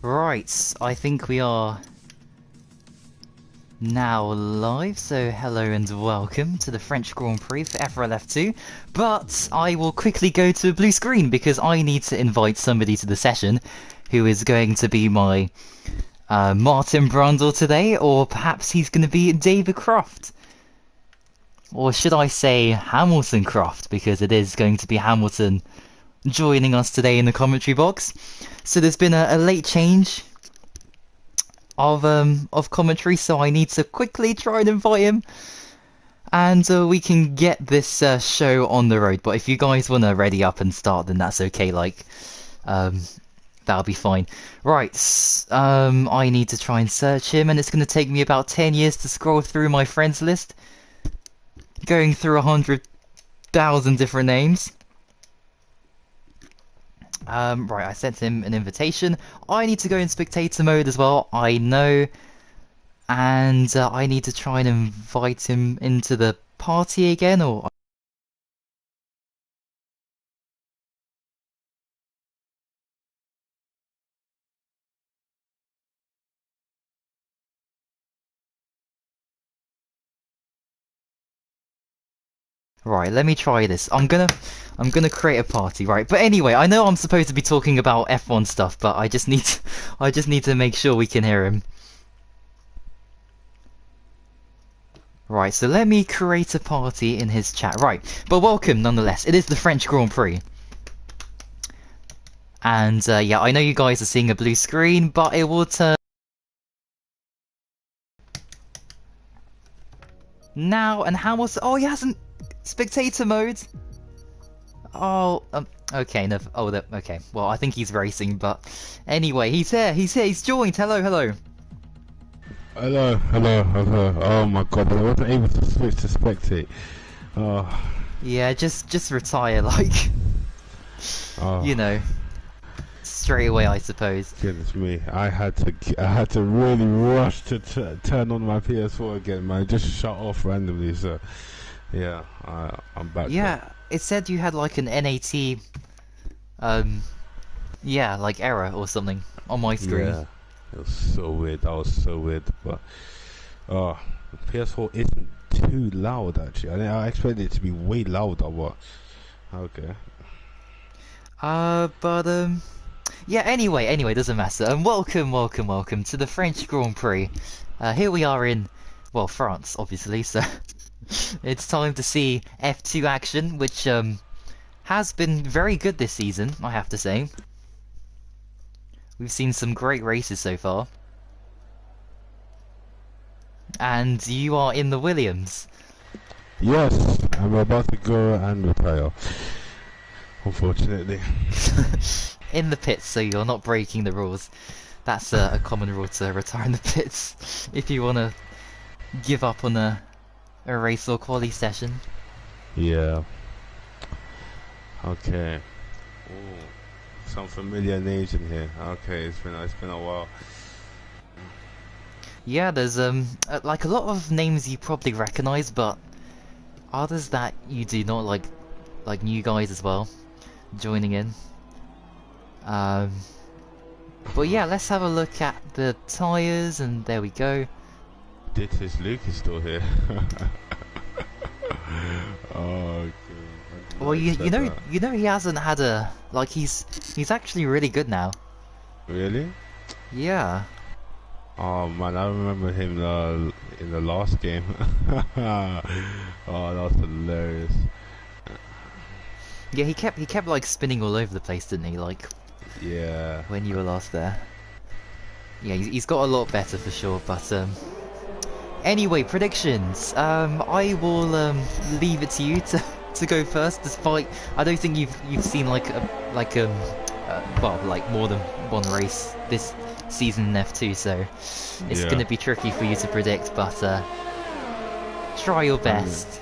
Right, I think we are now live, so hello and welcome to the French Grand Prix for FRL F2. But I will quickly go to a blue screen because I need to invite somebody to the session who is going to be my Martin Brundle today, or perhaps he's going to be David Croft. Or should I say Hamilton Croft, because it is going to be Hamilton joining us today in the commentary box. So there's been a late change of commentary, so I need to quickly try and invite him, and we can get this show on the road. But if you guys want to ready up and start, then that's okay. Like, that'll be fine. Right, I need to try and search him, and it's going to take me about 10 years to scroll through my friends list, going through 100,000 different names. Right, I sent him an invitation. I need to go in spectator mode as well, I know. And I need to try and invite him into the party again, or... Right, let me try this. I'm gonna create a party, right? But anyway, I know I'm supposed to be talking about F1 stuff, but I just need to make sure we can hear him. Right, so let me create a party in his chat. Right, but welcome nonetheless. It is the French Grand Prix. And yeah, I know you guys are seeing a blue screen, but it will turn now. And how was... Oh, he hasn't spectator mode. Oh, okay, no, oh, okay. Well, I think he's racing, but anyway, he's here. He's joined. Hello, hello. Hello. Oh my god, I wasn't able to switch to spectate. Oh. Yeah, just retire, like, you know, straight away, I suppose. Goodness me, I had to really rush to turn on my PS4 again, man. It just shut off randomly, so yeah, I'm back. Yeah, now. it said you had like an NAT, yeah, like error or something on my screen. Yeah, it was so weird. That was so weird, but PS4 isn't too loud actually. I expected it to be way louder, but okay. But yeah. Anyway, doesn't matter. Welcome to the French Grand Prix. Here we are in, well, France, obviously. So it's time to see F2 action, which has been very good this season, I have to say. We've seen some great races so far. And you are in the Williams. Yes, I'm about to go and retire. Unfortunately. In the pits, so you're not breaking the rules. That's a common rule to retire in the pits if you want to give up on a race or quali session. Yeah. Okay. Ooh, some familiar names in here. Okay, it's been a while. Yeah, there's like a lot of names you probably recognize, but others that you do not, like new guys as well joining in. But yeah, let's have a look at the tires, and there we go. This Luke is still here. Oh, well, you know he hasn't had a, like, he's actually really good now. Really? Yeah. Oh man, I remember him in the last game. Oh, that was hilarious. Yeah, he kept like spinning all over the place, didn't he? Like, yeah, when you were last there. Yeah, he's got a lot better for sure. But anyway, predictions. I will leave it to you to go first. Despite I don't think you've seen like well, like more than one race this season in F2, so it's gonna be tricky for you to predict. But try your best.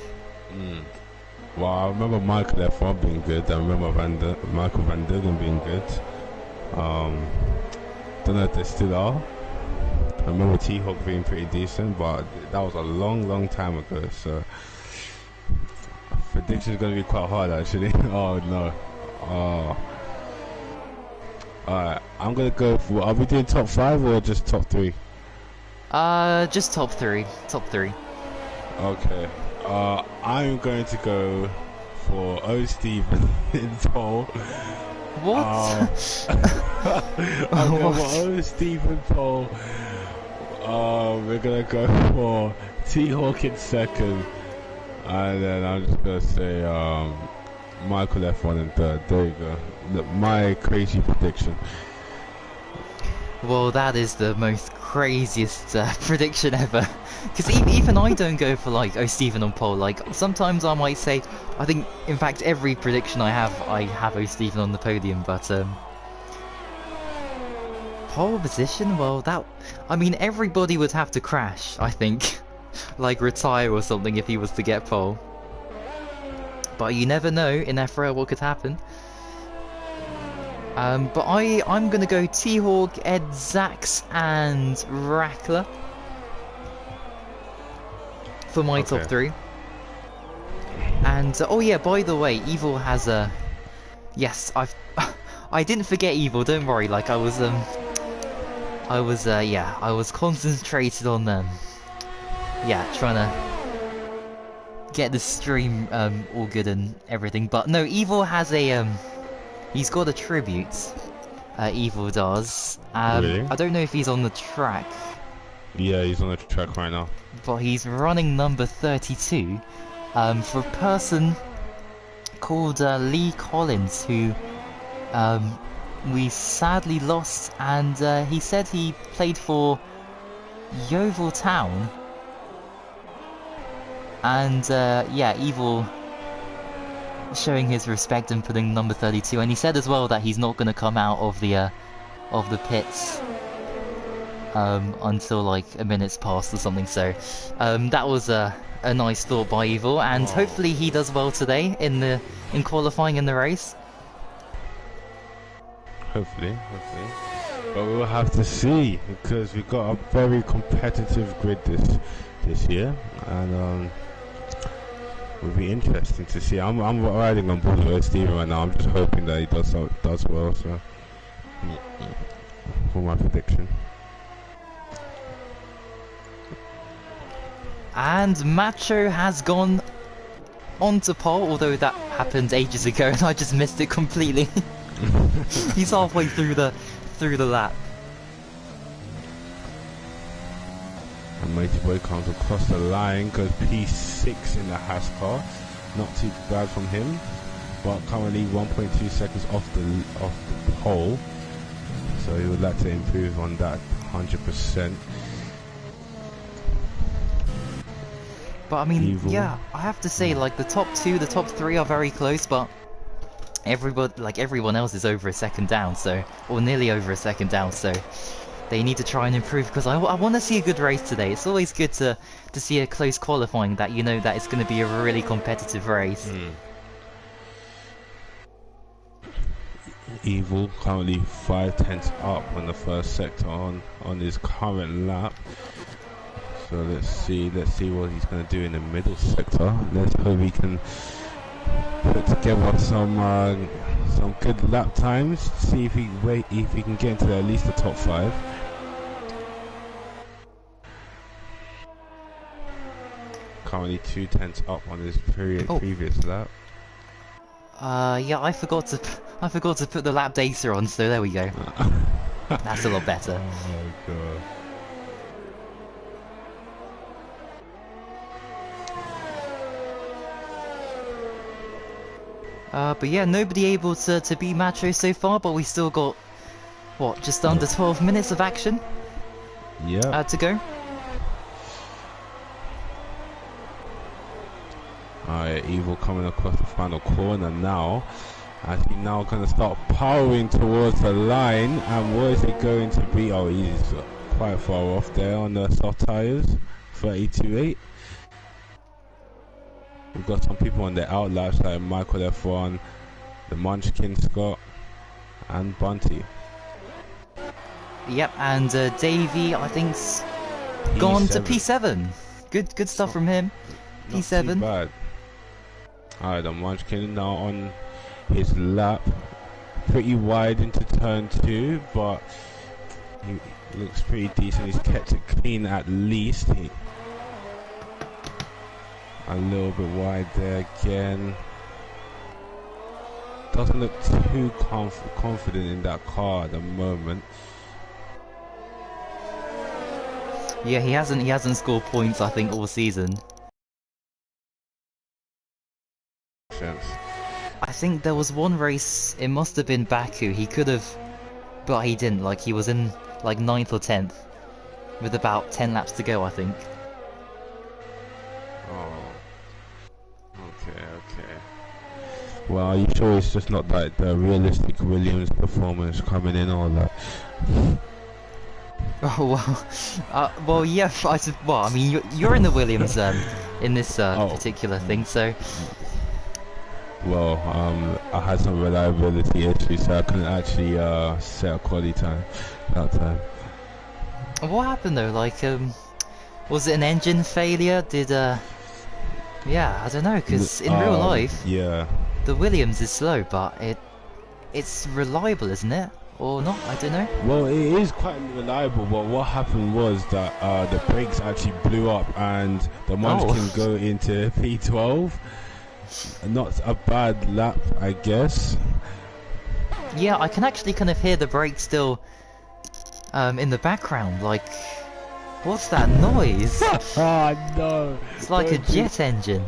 Well, I remember Michael F1 being good. I remember Michael Van Degen being good. Don't know if they still are. I remember T-Hawk being pretty decent, but that was a long time ago. So prediction is going to be quite hard, actually. Oh no. Oh. Alright, I'm gonna go for. Are we doing top 5 or just top 3? Just top three. Top three. Okay. I'm going to go for O Stephen in pole. What? I'm going What? for O Stephen pole. We're gonna go for T-Hawk in second, and then I'm just gonna say Michael F1 in third. There you go. My crazy prediction. Well, that is the most craziest prediction ever. Because even I don't go for like, oh, Stephen on pole. Like, sometimes I might say, I think, in fact, every prediction I have oh, Stephen on the podium. But pole position, well, that, I mean, everybody would have to crash, I think. Like, retire or something if he was to get pole. But you never know in FRL what could happen. But I'm gonna go T-Hawk, Ed, Zax, and Rackler for my top 3. And oh yeah, by the way, Evil has a yes. I didn't forget Evil. Don't worry. Like I was concentrated on trying to get the stream all good and everything. But no, Evil has a he's got a tribute. Evil does. Really? I don't know if he's on the track. Yeah, he's on the track right now. But he's running number 32 for a person called Lee Collins, who we sadly lost, and he said he played for Yeovil Town. And yeah, Evil showing his respect and putting number 32, and he said as well that he's not going to come out of the pits until like a minute's past or something. So that was a nice thought by Evil, and hopefully he does well today in qualifying in the race. Hopefully. But we'll have to see, because we've got a very competitive grid this year, and will be interesting to see. I'm riding on board with Steven right now. I'm just hoping that he does well. So for my prediction. And Macho has gone onto pole, although that happened ages ago and I just missed it completely. He's halfway through the lap. And Mighty Boy comes across the line, goes P6 in the Haas car. Not too bad from him, but currently 1.2 seconds off the pole. So he would like to improve on that 100%. But I mean, Evil. yeah, I have to say, like, the top 2, the top 3 are very close, but everyone else is over a second down, so, or nearly over a second down, so they need to try and improve, because I want to see a good race today. It's always good to see a close qualifying, that you know that it's going to be a really competitive race. Evil currently 5/10 up on the first sector on his current lap. So let's see what he's going to do in the middle sector. Let's hope he can put together some good lap times. See if he can get into at least the top 5. Currently 2/10 up on his previous lap. Yeah, I forgot to put the lap data on, so there we go. That's a lot better. Oh my god. But yeah, nobody able to beat Macho so far, but we still got, what, just under 12 minutes of action? Yeah. To go. Alright, Evil coming across the final corner now. As he now going to start powering towards the line. And what is he going to be? Oh, he's quite far off there on the soft tyres. 32.8. We've got some people on the outlaps like Michael F1, the Munchkin Scott, and Bunty. Yep, and Davey, I think's gone to P7. Good stuff from him. P7. Not too bad. Alright, the Munchkin now on his lap. pretty wide into turn 2, but he looks pretty decent. He's kept it clean at least. A little bit wide there again. Doesn't look too confident in that car at the moment. Yeah, he hasn't scored points, I think, all season. I think there was one race, it must have been Baku, he could have, but he didn't, like he was in like 9th or 10th, with about 10 laps to go, I think. Oh, okay. Well, are you sure it's just not like the realistic Williams performance coming in or that? Oh well, yeah. I mean, you're in the Williams in this particular thing, so. Well, I had some reliability issues, so I couldn't actually set a quality time that time. What happened though? Like, was it an engine failure? Did yeah, I don't know, because in real life, yeah, the Williams is slow, but it's reliable, isn't it? Or not? I don't know. Well, it is quite reliable, but what happened was that the brakes actually blew up and the Munchkin go into P12. Not a bad lap, I guess. Yeah, I can actually kind of hear the brakes still in the background. Like, what's that noise? Oh no! It's like a jet engine.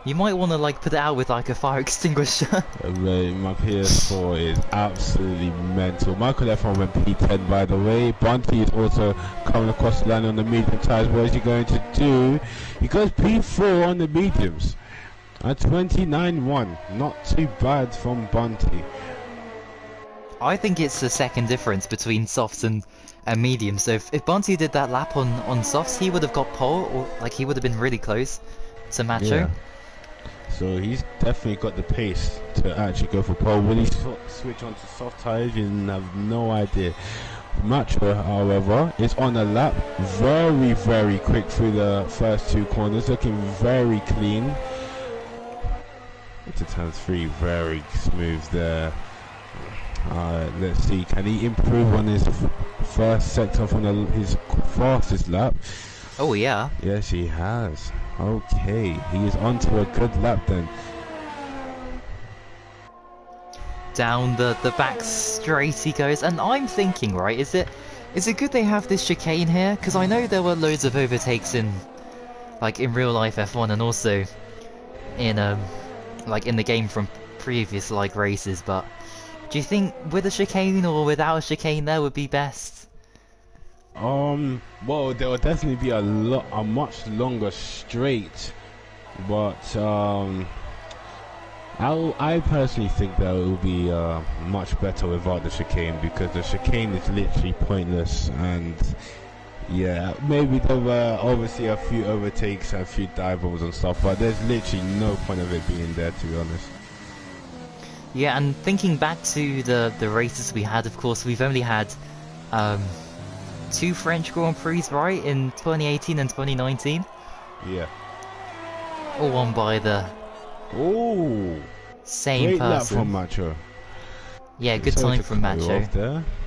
You might want to like put it out with like a fire extinguisher. Mate, my PS4 is absolutely mental. Michael F1 went P10 by the way. Bunty is also coming across the line on the medium tyres. What is he going to do? He goes P4 on the mediums. At 29.1. Not too bad from Bunty. I think it's the second difference between softs and mediums. So if Bunty did that lap on softs, he would have got pole, or like he would have been really close to Macho. Yeah. So he's definitely got the pace to actually go for pole. Will he switch onto soft tyres? You have no idea. Macho, however, is on a lap, very quick through the first 2 corners, looking very clean. Into turn 3, very smooth there. Let's see, can he improve on his first sector from his fastest lap? Oh yeah. Yes, he has. Okay, he is onto a good lap then. Down the back straight he goes, and I'm thinking, right, is it good they have this chicane here? Because I know there were loads of overtakes in real life F1 and also in like in the game from previous like races, but do you think with a chicane or without a chicane there would be best? Well, there will definitely be a much longer straight, but I personally think that it will be much better without the chicane, because the chicane is literally pointless. And yeah, maybe there were obviously a few overtakes, a few dive bombs and stuff, but there's literally no point of it being there, to be honest. Yeah, and thinking back to the races we had, of course, we've only had 2 French Grand Prix, right, in 2018 and 2019. Yeah. All won by the same great person. Lap from Macho. Yeah, good time from Macho.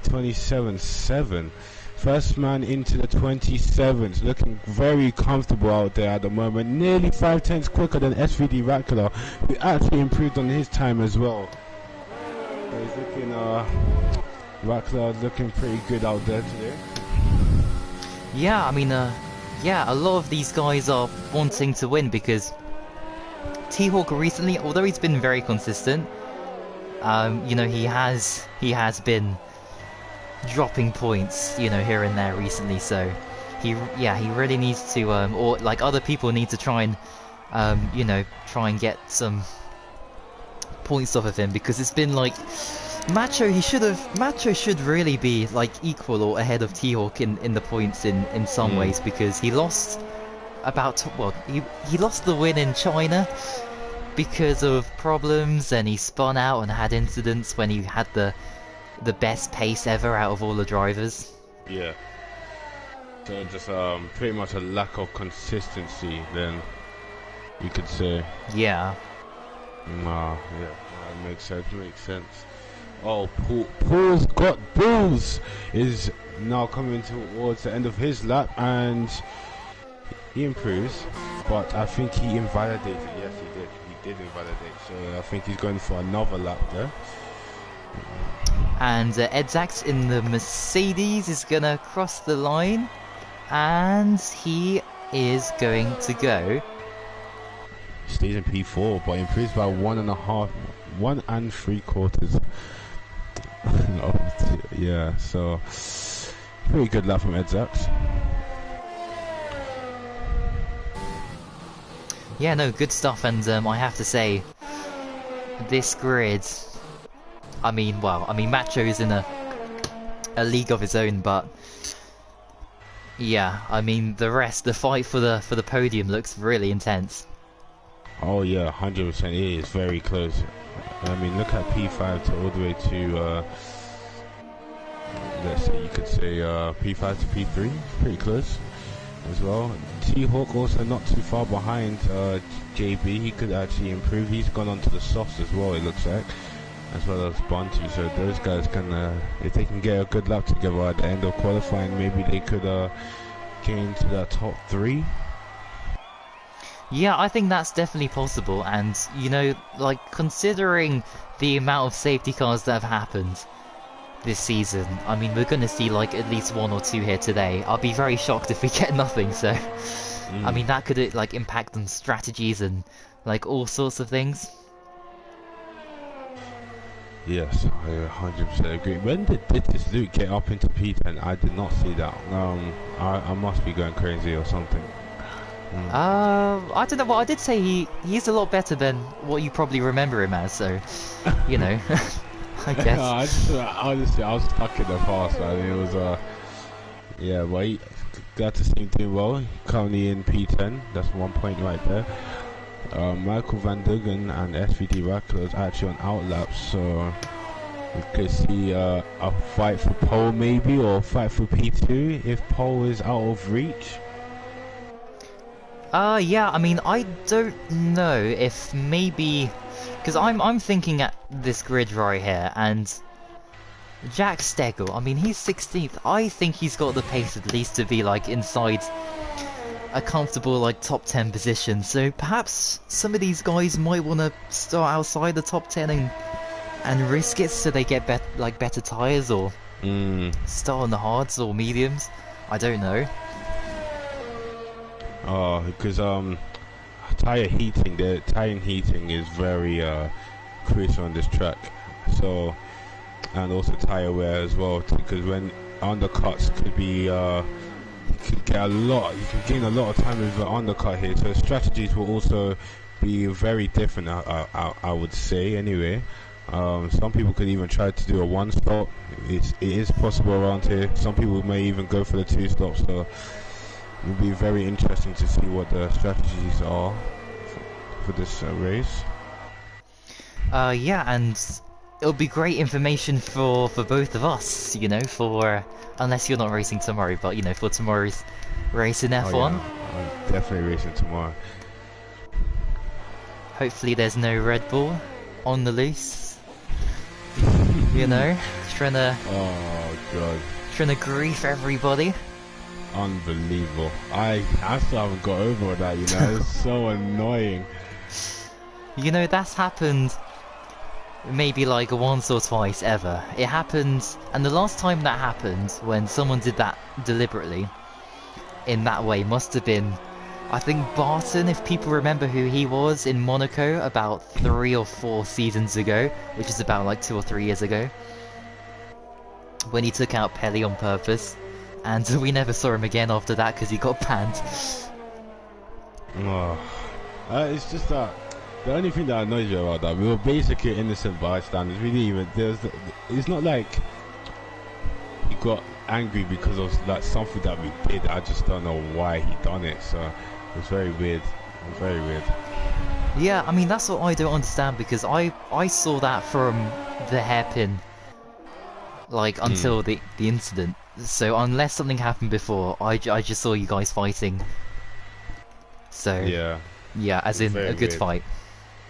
27.7. First man into the 27s, looking very comfortable out there at the moment. Nearly 5 tenths quicker than SVD Rackler, who actually improved on his time as well. So he's looking, Rackler looking pretty good out there today. Yeah, I mean, yeah, a lot of these guys are wanting to win because T-Hawk recently, although he's been very consistent, you know, he has been dropping points, you know, here and there recently. So he really needs to, or like other people need to try and, you know, try and get some points off of him, because it's been like Macho should really be like equal or ahead of T-Hawk in the points in some ways, because he lost he lost the win in China because of problems, and he spun out and had incidents when he had the best pace ever out of all the drivers. Yeah. So just pretty much a lack of consistency then, you could say. Yeah. Nah, yeah, makes sense, makes sense. Oh, Paul's got balls is now coming towards the end of his lap, and he improves, but I think he invalidated. Yes, he did. He did invalidate. So I think he's going for another lap there. And Edzax in the Mercedes is gonna cross the line, and he is going to go. Stays in P4, but improves by 1 3/4. Yeah, so pretty good lap from Edzax. Yeah, no, good stuff, and I have to say, this grid, I mean, Macho's in a league of his own, but yeah, I mean, the fight for the podium looks really intense. Oh yeah, 100%. It is very close. I mean, look at P5 to all the way to let's say you could say P5 to P3, pretty close as well. T-Hawk also not too far behind JB. He could actually improve. He's gone on to the softs as well, it looks like, as well as Bunty. So those guys can, if they can get a good lap together at the end of qualifying, maybe they could get into that top 3. Yeah, I think that's definitely possible, and you know, like, considering the amount of safety cars that have happened this season, I mean, we're gonna see like at least 1 or 2 here today. I'll be very shocked if we get nothing, so I mean, that could like impact on strategies and like all sorts of things. Yes, I 100% agree. When did this Luke get up into P10? I did not see that. I must be going crazy or something. I don't know. Well, I did say he's a lot better than what you probably remember him as. So, you know, I guess. Honestly, I was stuck in the past, man. It was yeah, but he got to see him doing well. Currently in P10. That's 1 point right there. Michael Van Duggen and SVD Rackler actually on outlaps, so we could see a fight for pole maybe, or a fight for P2 if pole is out of reach. Yeah, I mean, I don't know if maybe, because I'm thinking at this grid right here, and Jack Stegel, I mean, he's 16th. I think he's got the pace at least to be like inside a comfortable like top 10 position. So perhaps some of these guys might want to start outside the top 10 and risk it so they get better tires, or start on the hards or mediums. I don't know. Because tire heating, the tire heating is very crucial on this track. So, and also tire wear as well, because when undercuts could be you could get a lot, you can gain a lot of time with the undercut here. So strategies will also be very different. I would say anyway. Some people could even try to do a 1-stop. It is possible around here. Some people may even go for the 2 stops. So it will be very interesting to see what the strategies are for this race. Yeah, and it'll be great information for both of us, you know, for, unless you're not racing tomorrow, but you know, for tomorrow's race in F1. Yeah, I'm definitely racing tomorrow. Hopefully there's no Red Bull on the loose. You know, trying to grief everybody. Unbelievable. I still haven't got over that, you know. It's so annoying. You know, that's happened maybe like once or twice ever. It happened, and the last time that happened, when someone did that deliberately in that way, must have been, I think, Barton, if people remember who he was, in Monaco about 3 or 4 seasons ago, which is about like 2 or 3 years ago, when he took out Pelly on purpose. And we never saw him again after that because he got banned. It's just that the only thing that annoys you about that, we were basically innocent bystanders. We didn't even. It's not like he got angry because of like something that we did. I just don't know why he done it. So it was very weird. It was very weird. Yeah, I mean that's what I don't understand, because I saw that from the hairpin, like until the incident. So unless something happened before, I just saw you guys fighting. So yeah, as in a good fight.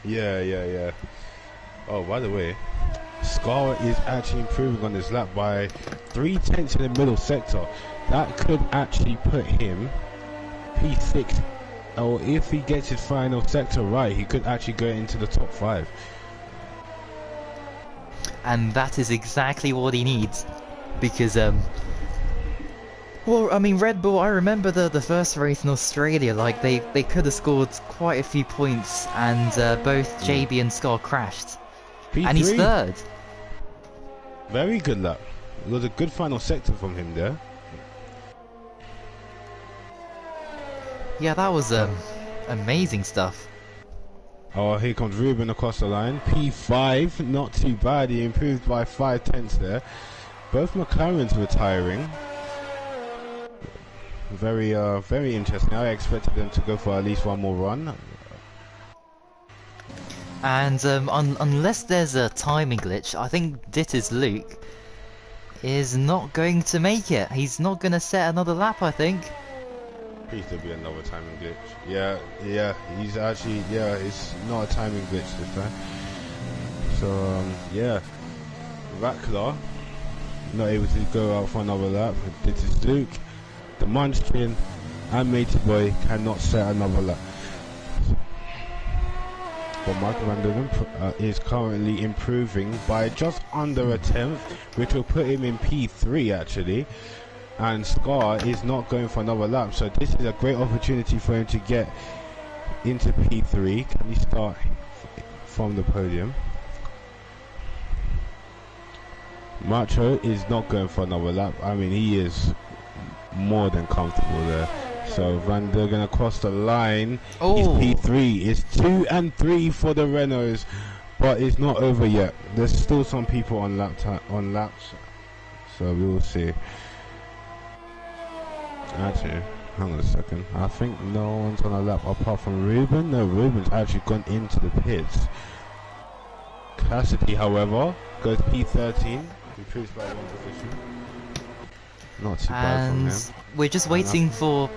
Yeah, yeah, yeah. Oh, by the way, Scar is actually improving on this lap by 3/10 in the middle sector. That could actually put him P6, or if he gets his final sector right, he could actually go into the top 5. And that is exactly what he needs, because well, I mean, Red Bull, I remember the first race in Australia, like, they could have scored quite a few points, and both JB and Scar crashed. And he's P3, third. very good lap. It was a good final sector from him there. Yeah, that was amazing stuff. Oh, here comes Ruben across the line. P5, not too bad. He improved by 5/10 there. Both McLarens retiring. Very interesting. I expected them to go for at least one more run. And unless there's a timing glitch, I think Ditter's Luke is not going to make it. He's not going to set another lap, I think. Please there'll be another timing glitch. Yeah, he's actually, yeah, it's not a timing glitch this time. So, yeah, Rackler not able to go out for another lap. This is Luke, the Munchkin, and Matey Boy cannot set another lap. But Michael Van Der is currently improving by just under a 10th, which will put him in P3 actually. And Scar is not going for another lap, so this is a great opportunity for him to get into P3. Can he start from the podium? Macho is not going for another lap. I mean, he is more than comfortable there. So Van Der gonna cross the line. Oh. He's P3. It's 2 and 3 for the Renaults, but it's not over yet. There's still some people on laps, so we will see. Actually, hang on a second. I think no one's on a lap apart from Ruben. No, Ruben's actually gone into the pits. Cassidy, however, goes P13, improves by 1 position. Not too bad from him. And we're just waiting for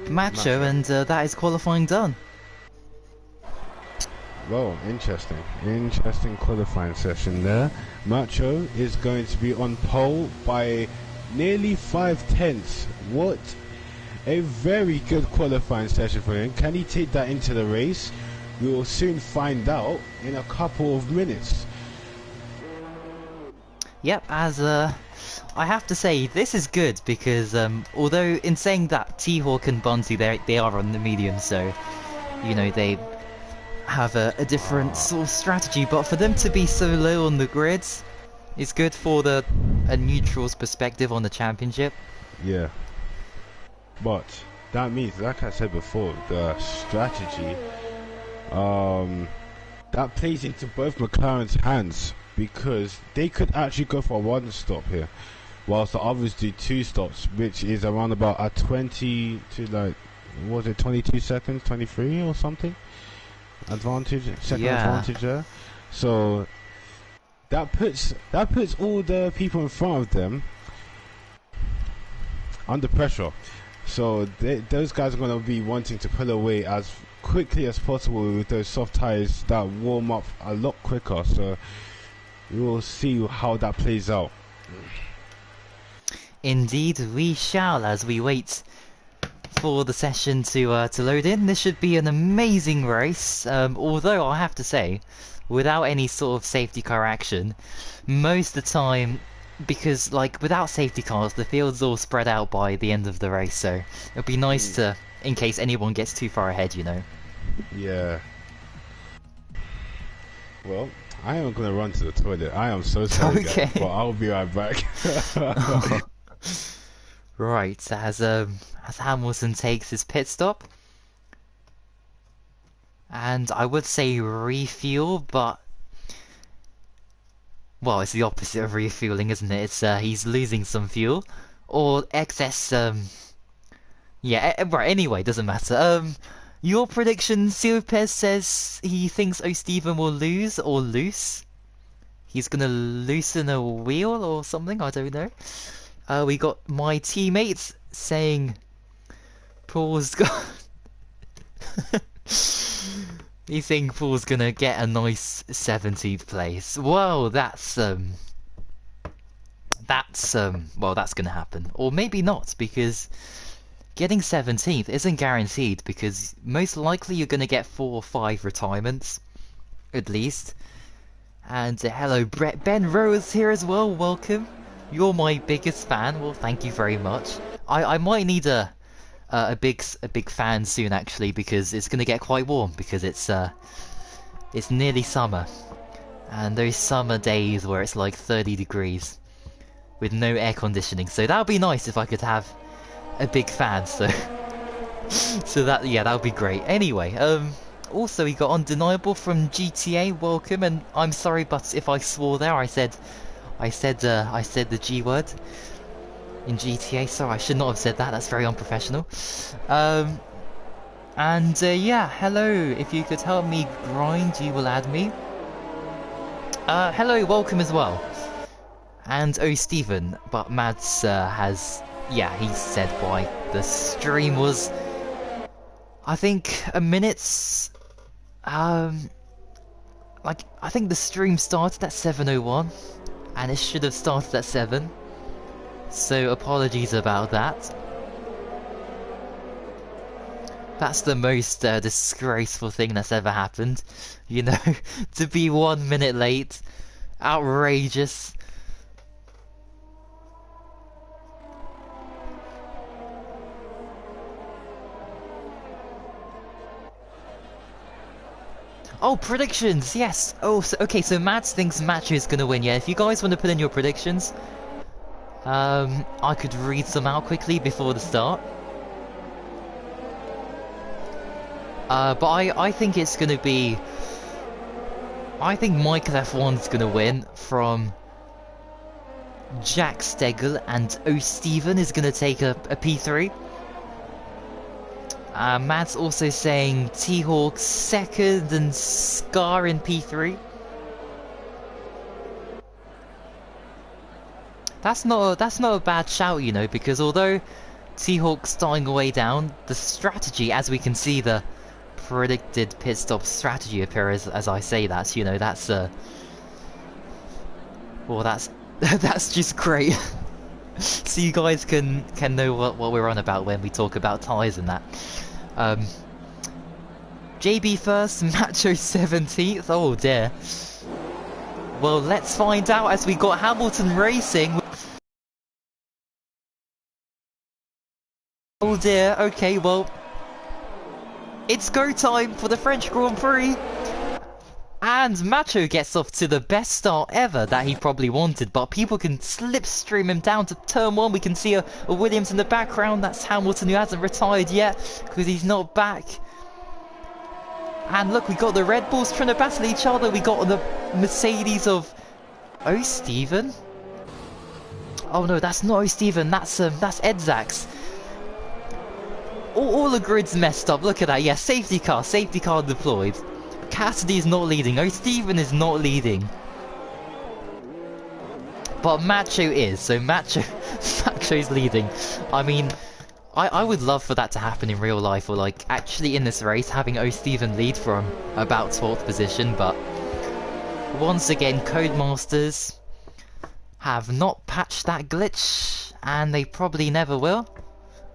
Macho, and that is qualifying done. Well, interesting qualifying session there. Macho is going to be on pole by nearly 5/10. What a very good qualifying session for him. Can he take that into the race? We will soon find out in a couple of minutes. Yep, as I have to say, this is good because although in saying that T-Hawk and Bunty, they are on the medium, so you know they have a different sort of strategy, but for them to be so low on the grids is good for a neutral's perspective on the championship. Yeah, but that means, like I said before, the strategy that plays into both McLaren's hands, because they could actually go for one stop here, whilst the others do 2 stops, which is around about a 20 to, like, was it 22 seconds, 23 or something advantage, advantage there. So that puts all the people in front of them under pressure. So those guys are going to be wanting to pull away as quickly as possible with those soft tires that warm up a lot quicker. So we will see how that plays out. Indeed, we shall, as we wait for the session to load in. This should be an amazing race, although I have to say, without any sort of safety car action, most of the time, because like without safety cars, the field's all spread out by the end of the race, so it'll be nice to, in case anyone gets too far ahead, you know. Yeah. Well, I am gonna run to the toilet. I am so sorry, guys, but I'll be right back. Right, as Hamilton takes his pit stop, and I would say refuel, but well, it's the opposite of refueling, isn't it? It's he's losing some fuel or excess. Yeah, right. Anyway, doesn't matter. Your prediction, Silpez says he thinks O'Steven will lose or loose. He's gonna loosen a wheel or something. I don't know. We got my teammates saying Paul's got You think Paul's gonna get a nice 17th place? Well, well, that's gonna happen. Or maybe not, because getting 17th isn't guaranteed, because most likely you're gonna get 4 or 5 retirements, at least. And hello, Brett. Ben Rose here as well, welcome. You're my biggest fan, well, thank you very much. I might need a big fan soon, actually, because it's gonna get quite warm, because it's nearly summer. And those summer days where it's like 30 degrees with no air conditioning, so that would be nice if I could have a big fan, so so that, yeah, that would be great. Anyway, also we got Undeniable from GTA, welcome, and I'm sorry, but if I swore there, I said the G word in GTA, so I should not have said that, that's very unprofessional. Yeah, hello, if you could help me grind, you will add me. Hello, welcome as well. And oh, Stephen, but Mads has, yeah, he said why the stream was, I think, a minute. Like, I think the stream started at 7:01, and it should have started at 7. So apologies about that. That's the most disgraceful thing that's ever happened. You know, to be 1 minute late. Outrageous. Oh, predictions, yes! Oh, so, okay, so Mads thinks Macho is gonna win, yeah? If you guys want to put in your predictions, I could read some out quickly before the start. But I think it's gonna be... I think Michael F1's gonna win from Jack Stegel, and O. Steven is gonna take a P3. Matt's also saying T-Hawk second and Scar in P3. That's not a bad shout, you know, because although T-Hawk's starting way down, the strategy, as we can see the predicted pit stop strategy appear as I say that, you know, that's well, that's that's just great. So you guys can know what we're on about when we talk about tyres and that. JB first, Macho 17th, oh dear. Well, let's find out as we got Hamilton racing. Oh dear, okay, well, it's go time for the French Grand Prix. And Macho gets off to the best start ever that he probably wanted, but people can slipstream him down to turn 1. We can see a Williams in the background. That's Hamilton, who hasn't retired yet because he's not back. And look, we got the Red Bulls trying to battle each other. We got the Mercedes of Oh Steven. Oh no, that's not Oh Steven. That's Edzax. All the grid's messed up. Look at that. Yeah, safety car deployed. Cassidy is not leading. Oh, Steven is not leading. But Macho is. So Macho's leading. I mean, I would love for that to happen in real life, or like actually in this race, having O. Steven lead from about 12th position. But once again, Codemasters have not patched that glitch, and they probably never will.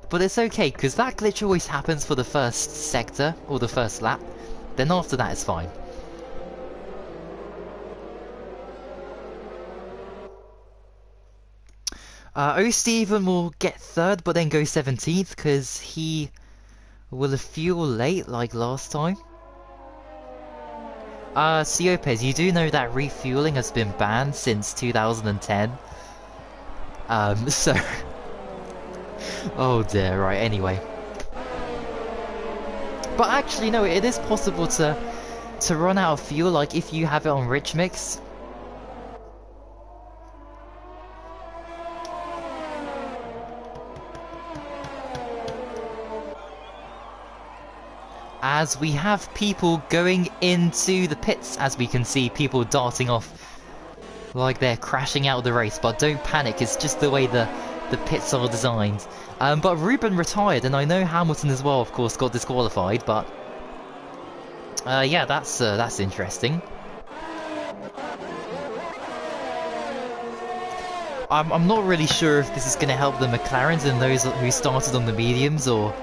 But it's okay, because that glitch always happens for the first sector, or the first lap. Then after that, it's fine. O. Steven will get 3rd, but then go 17th, because he will fuel late, like last time. Ciopez, you do know that refueling has been banned since 2010. So... oh dear, right, anyway. But actually, no, it is possible to run out of fuel, like if you have it on Rich Mix. As we have people going into the pits, as we can see people darting off like they're crashing out of the race. But don't panic, it's just the way the pits are designed. But Ruben retired, and I know Hamilton as well, of course, got disqualified, but Yeah, that's interesting. I'm not really sure if this is going to help the McLarens and those who started on the mediums or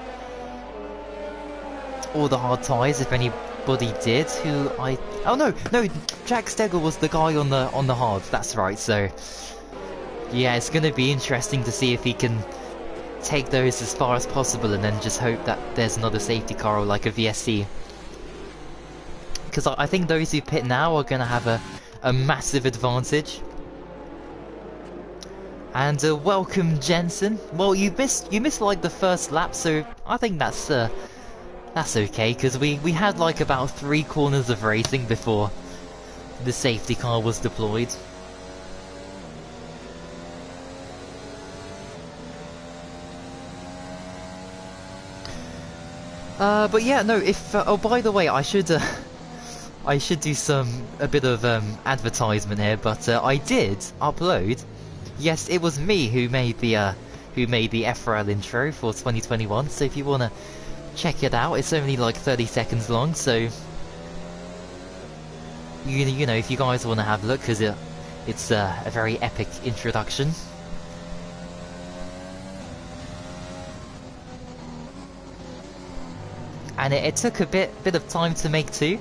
the hard tyres, if anybody did. Oh no, Jack Steggall was the guy on the hard. That's right. So yeah, it's going to be interesting to see if he can take those as far as possible and then just hope that there's another safety car or like a VSC. Because I think those who pit now are going to have a massive advantage. And welcome, Jensen. Well, you missed like the first lap, so I think that's okay, because we had like about 3 corners of racing before the safety car was deployed. But yeah, no. If oh, by the way, I should do a bit of advertisement here. But I did upload. Yes, it was me who made the FRL intro for 2021. So if you wanna check it out, it's only like 30 seconds long. So you know, if you guys wanna have a look, because it's a very epic introduction. And it took a bit of time to make too.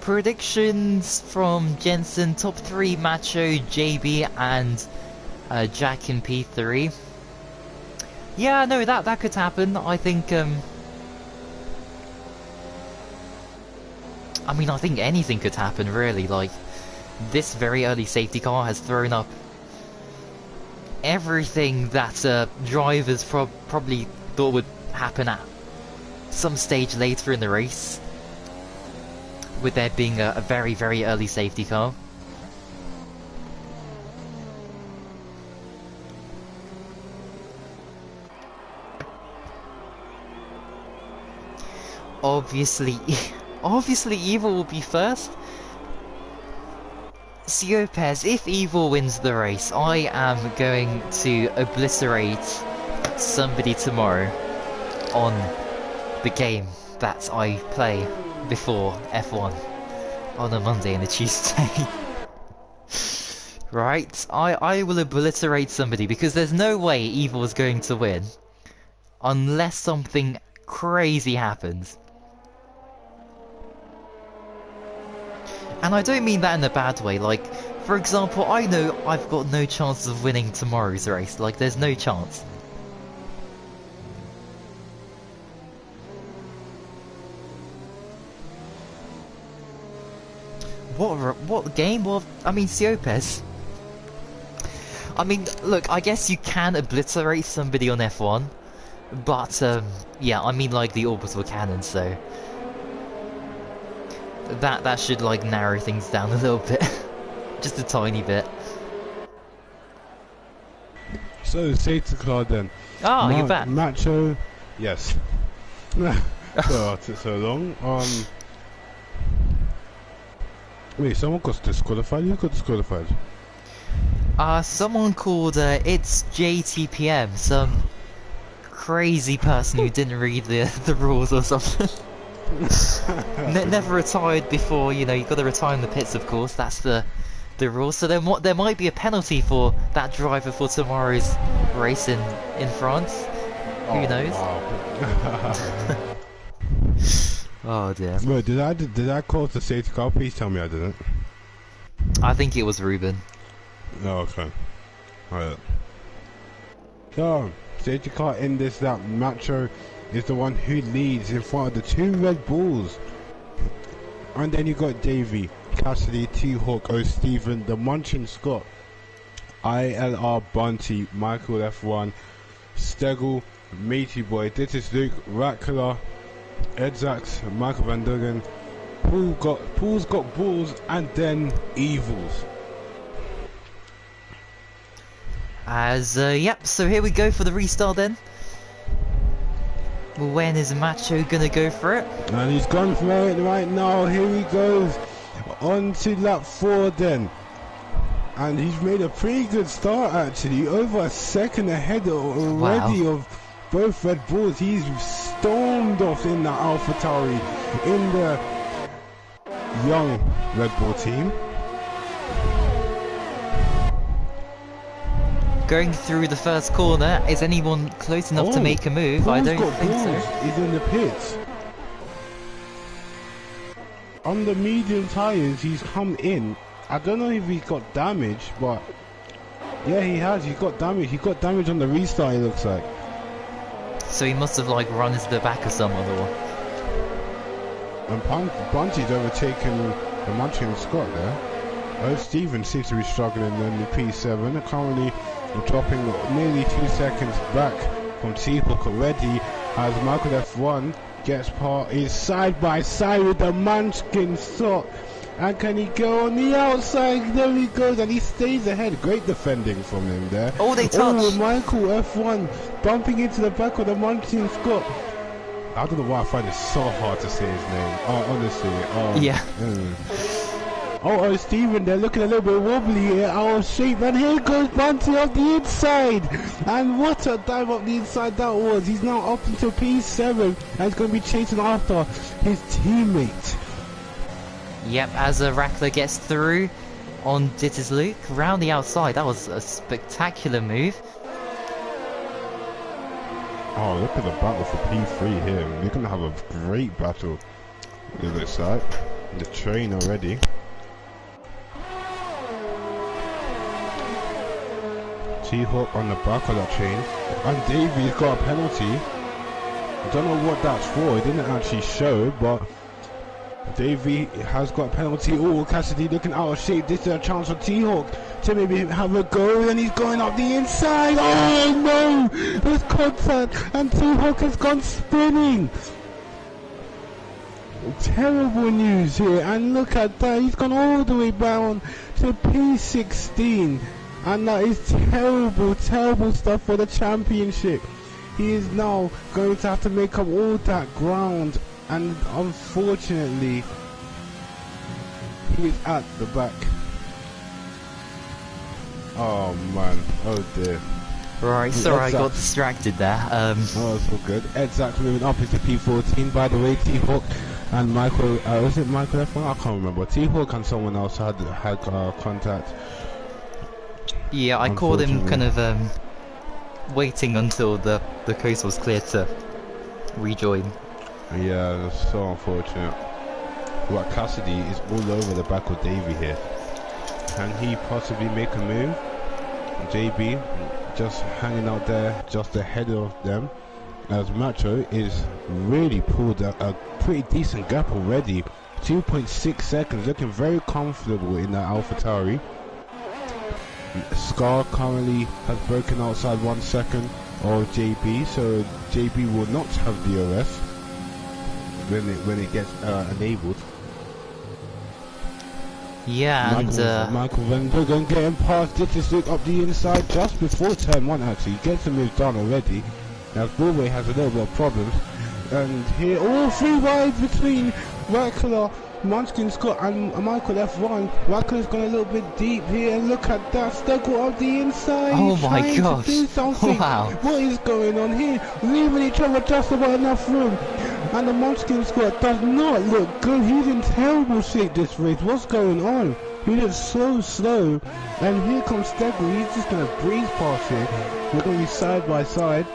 Predictions from Jensen: top 3 Macho, JB, and Jack in P3. Yeah, no, that could happen. I think. I mean, I think anything could happen, really. Like, this very early safety car has thrown up everything that drivers probably thought would happen at some stage later in the race, with there being a very, very early safety car. Obviously, Evil will be first. Siopez, if Evil wins the race, I am going to obliterate somebody tomorrow on the game that I play before F1 on a Monday and a Tuesday. Right, I will obliterate somebody, because there's no way Evil is going to win unless something crazy happens. And I don't mean that in a bad way. Like, for example, I know I've got no chance of winning tomorrow's race. Like, there's no chance. What game? Well, I mean, Siopez. I mean, look, I guess you can obliterate somebody on F1, but yeah, I mean like the orbital cannon, so that should like narrow things down a little bit. Just a tiny bit. So safety car then. Oh, you're back. Macho, yes. So it took so long. Wait, someone got disqualified. Who got disqualified? Someone called it's JTPM, some crazy person who didn't read the rules or something. Never retired before, you know, you got to retire in the pits, of course. That's the rules. So there might be a penalty for that driver for tomorrow's race in France. Who knows? Wow. Oh dear. Wait, did I cause the safety car? Please tell me I didn't. I think it was Ruben. Oh, okay. Alright. So, safety car in this lap. Macho is the one who leads in front of the 2 Red Bulls. And then you got Davey, Cassidy, T-Hawk, O'Stephen, the Munchin Scott, ILR Bunty, Michael F1, Stegel, Matey Boy, this is Luke, Rackler, Edzax, Michael Van Duggan, Paul's got Bulls, and then Evils. Yep, so here we go for the restart then. When is Macho gonna go for it? And he's gone for it right now. Here he goes on to lap 4 then. And he's made a pretty good start actually. Over a second ahead already of both Red Bulls. He's stormed off in the AlphaTauri in the young Red Bull team. Going through the first corner, is anyone close enough to make a move? I don't think so. He's in the pits. On the medium tyres, he's come in. I don't know if he's got damage, but yeah, he has. He's got damage. He got damage on the restart, it looks like. So he must have like run into the back of someone, or... And Bunty's overtaken the Munchkin Scott there. Oh, Steven seems to be struggling in the P7. Currently dropping nearly 2 seconds back from T-Hook already as Michael F1 gets is side by side with the Munchkin Scott. And can he go on the outside? There he goes, and he stays ahead. Great defending from him there. Oh, they touched. Oh, Michael F1 bumping into the back of the Munchkin Scott. I don't know why I find it so hard to say his name. Oh, honestly. Yeah. Oh, Steven, they're looking a little bit wobbly here, out of shape, and here goes Bunty off the inside, and what a dive up the inside that was. He's now up into P7, and he's going to be chasing after his teammate. Yep, as Rackler gets through on Ditter's Luke, round the outside. That was a spectacular move. Oh, look at the battle for P3 here. We're going to have a great battle. It looks like. The train already. T-Hawk on the back of that train. And Davy's got a penalty. I don't know what that's for. It didn't actually show, but Davy has got a penalty. Oh, Cassidy looking out of shape. This is a chance for T-Hawk to maybe have a go, and he's going up the inside. Oh no! There's contact, and T-Hawk has gone spinning. Terrible news here, and look at that. He's gone all the way down to P16, and that is terrible, terrible stuff for the championship. He is now going to have to make up all that ground, and unfortunately he is at the back. Oh man, oh dear. Right, sorry I got distracted there. Oh, it's all good. Edzac moving up into P14. By the way, T-Hawk and Michael, was it Michael F1? I can't remember. T-Hawk and someone else had contact. Yeah, I called him kind of waiting until the coast was clear to rejoin. Yeah, that's so unfortunate. But Cassidy is all over the back of Davey here. Can he possibly make a move? JB just hanging out there just ahead of them, as Macho is really pulled a pretty decent gap already. 2.6 seconds, looking very comfortable in that AlphaTauri. Scar currently has broken outside 1 second of JB, so JB will not have DRS when it gets enabled. Yeah, Michael Van Duggan getting past Ditterstick up the inside just before turn 1 actually. He gets the move done already. Now Broadway has a little bit of problems. And here all three wide between Rackler, Munchkin Scott and Michael F1. Rackler's gone a little bit deep here, and look at that, Stegel up the inside. Oh my gosh. To do something. Wow. What is going on here? Leaving each other just about enough room. And the Munchkin Squad does not look good. He's in terrible shape this race. What's going on? He looks so slow. And here comes Stegel. He's just going to breeze past here. We're going to be side by side.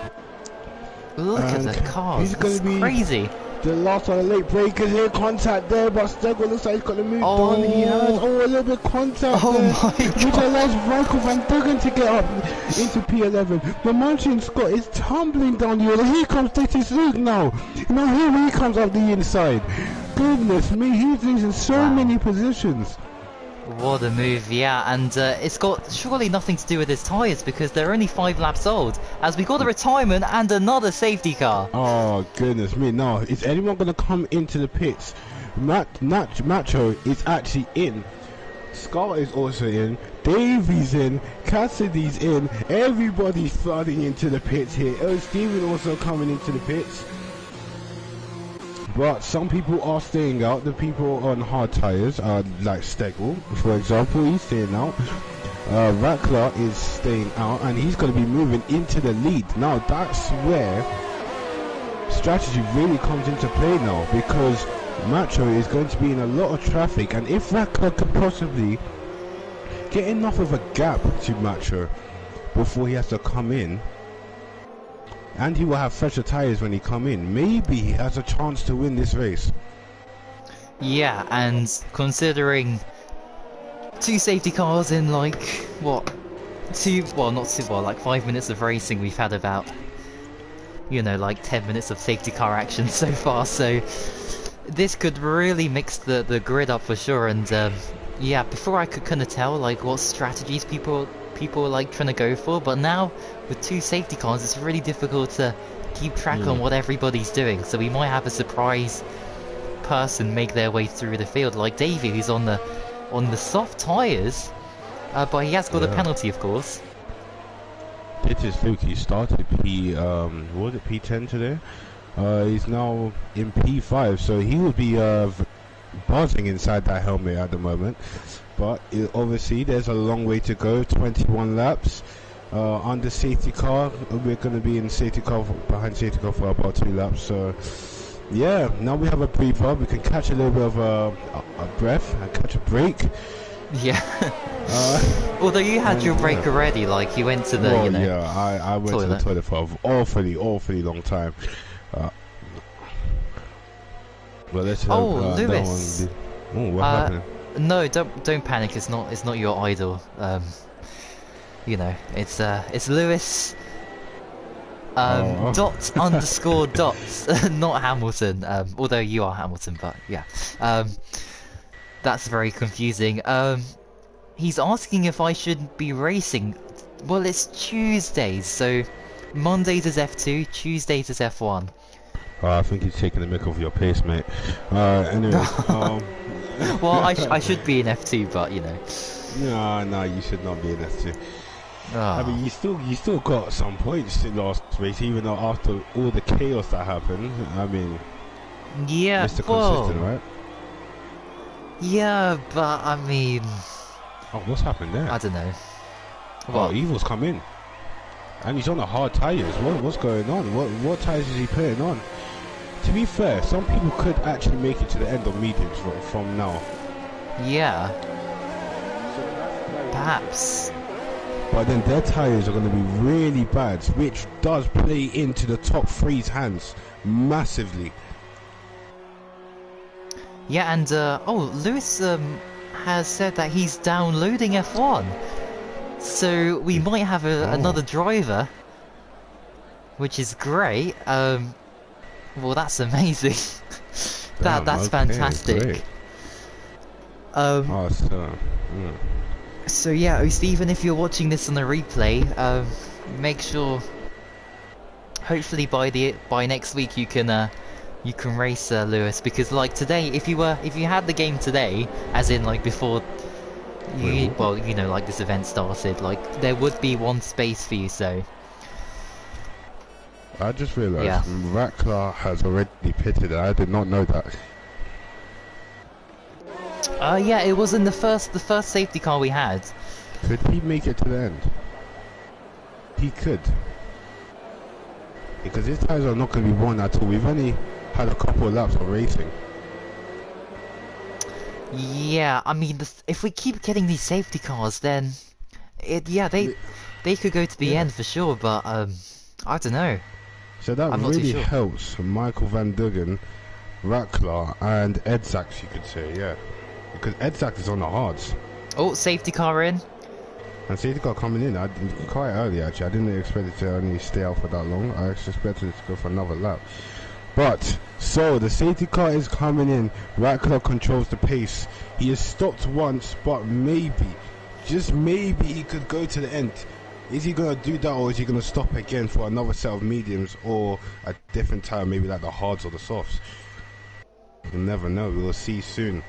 Look at the cars. He's going to be crazy. The last of the late breakers here. Contact there, but Stegel looks like he's got the move done. He has. Oh, a little bit of contact there. Which allows Michael Van Duggan to get up into P11. The Munchkin Scott is tumbling down the other. Here comes Dixie's Luke now. Now here he comes up the inside. Goodness me, he's losing so many positions. What a move, yeah, and it's got surely nothing to do with his tyres because they're only 5 laps old, as we got a retirement and another safety car. Oh, goodness me, no, is anyone going to come into the pits? Macho is actually in. Scott is also in, Davy's in, Cassidy's in, everybody's flooding into the pits here. Oh, Steven also coming into the pits. But some people are staying out. The people on hard tyres are like Stegel, for example, he's staying out. Rackler is staying out, and he's going to be moving into the lead. Now that's where strategy really comes into play now, because Macho is going to be in a lot of traffic, and if Rackler could possibly get enough of a gap to Macho before he has to come in, and he will have fresher tires when he come in, maybe he has a chance to win this race. Yeah, and considering 2 safety cars in like what, like 5 minutes of racing, we've had about, you know, like 10 minutes of safety car action so far, so this could really mix the grid up for sure. And yeah, before I could kind of tell like what strategies people are like trying to go for, but now with 2 safety cars it's really difficult to keep track on what everybody's doing, so we might have a surprise person make their way through the field, like Davey, who's on the soft tires, but he has got a penalty, of course. It is Luke. He started what was it, P10 today? He's now in P5, so he will be buzzing inside that helmet at the moment. But obviously, there's a long way to go. 21 laps. Under safety car, we're going to be in safety car, behind safety car for about 2 laps. So yeah, now we have a breather. We can catch a little bit of a breath and catch a break. Yeah. Although you had your break already, like you went to the, you know, yeah, I went toilet. to the toilet for an awfully long time. Well, let's Lewis. What happened? No, don't panic. It's not your idol. You know, it's Lewis. Dot underscore dots, not Hamilton. Although you are Hamilton, but yeah. That's very confusing. He's asking if I should be racing. Well, it's Tuesdays, so Mondays is F2, Tuesdays is F1. I think he's taking the mick off your pace, mate. Anyway, well, I should be in F2, but you know. No, you should not be in F2. Oh. I mean, you still got some points in last race, even though after all the chaos that happened. I mean, yeah, Mr. Consistent, right? Yeah, but I mean, oh, what's happened there? I don't know. Oh, Evil's come in, and he's on the hard tires. What's going on? What tires is he putting on? To be fair, some people could actually make it to the end of mediums from now. Yeah. Perhaps. But then their tires are going to be really bad, which does play into the top 3's hands massively. Yeah, and Lewis has said that he's downloading F1, so we might have another driver, which is great. Well, that's amazing. That's fantastic. Great. So yeah, Stephen, if you're watching this on the replay, make sure, hopefully by next week you can race Lewis, because like today, if you had the game today, as in like before you, well, you know, like this event started, like there would be 1 space for you. So I just realised Rackler has already pitted. I did not know that. Yeah, it was in the first safety car we had. Could he make it to the end? He could, because his tires are not going to be worn at all. We've only had a couple of laps of racing. Yeah, I mean, if we keep getting these safety cars, then they could go to the end for sure. But I don't know. So that really helps Michael Van Duggan, Rackler, and Edzak, you could say, yeah. Because Edzak is on the hards. Oh, safety car in. And safety car coming in quite early, actually. I didn't expect it to only stay out for that long. I expected it to go for another lap. But, so, the safety car is coming in. Rackler controls the pace. He has stopped once, but maybe, just maybe, he could go to the end. Is he going to do that, or is he going to stop again for another set of mediums, or a different tire, maybe like the hards or the softs? You'll never know. We will see soon.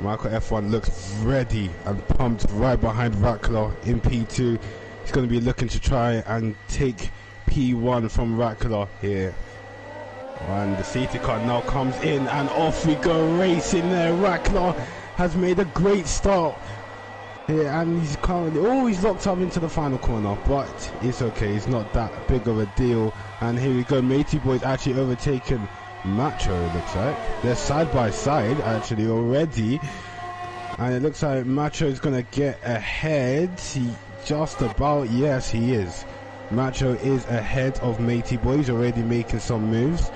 Michael F1 looks ready and pumped right behind Rackler in P2. He's going to be looking to try and take P1 from Rackler here. And the safety car now comes in, and off we go racing there. Rackler has made a great start. Yeah, and he's currently always locked up into the final corner, but it's okay. It's not that big of a deal. And here we go. Matey Boy's actually overtaken Macho. It looks like they're side by side actually already, and it looks like Macho is gonna get ahead. He just about, yes, he is. Macho is ahead of Matey Boy. He's already making some moves.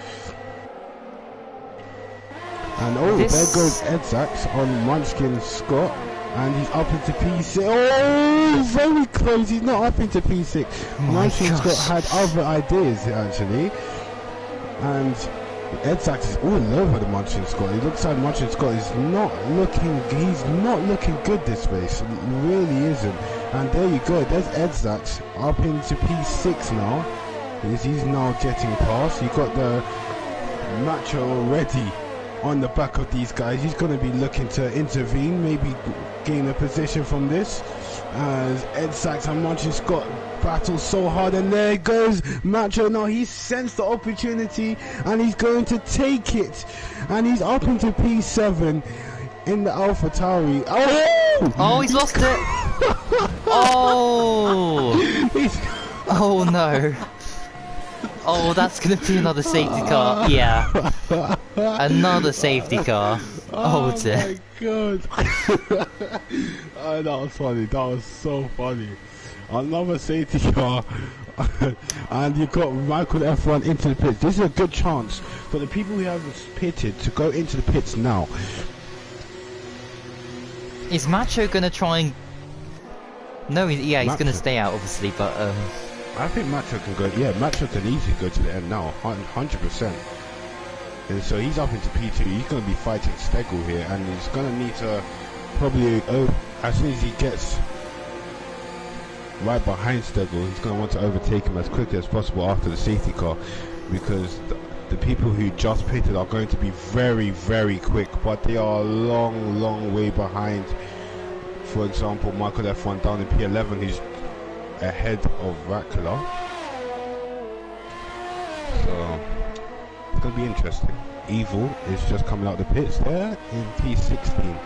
And oh, there goes Edzax on Munchkin Scott. And he's up into P6. Oh, very close. He's not up into P6. Munchkin Scott had other ideas, actually. And Edzax is all over the Munchkin Scott. It looks like Munchkin Scott is not looking, he's not looking good this race. It really isn't. And there you go. There's Edzax up into P6 now. He's now getting past. You got the Macho already on the back of these guys. He's going to be looking to intervene, maybe gain a position from this, as Edzax and Munchkin Scott battle so hard. And there goes Macho. Now he sensed the opportunity and he's going to take it, and he's up into P7 in the Alpha Tauri. Oh, he's lost it. Oh, oh no. Oh, that's gonna be another safety car. Yeah, another safety car. Oh dear. My god. Oh, that was funny. That was so funny. Another safety car. And you've got Michael F1 into the pits. This is a good chance for the people who have pitted to go into the pits now. Is Macho gonna try and... No, he's gonna stay out obviously, but I think Macho can go. Yeah, Macho can easily go to the end now, 100%. And so he's up into P2. He's going to be fighting Stegel here, and he's going to need to probably, as soon as he gets right behind Stegel, he's going to want to overtake him as quickly as possible after the safety car, because the people who just pitted are going to be very, very quick, but they are a long, long way behind. For example, Michael F1 down in P11, who's ahead of Rackler. So it's going to be interesting. Evil is just coming out the pits there in P16.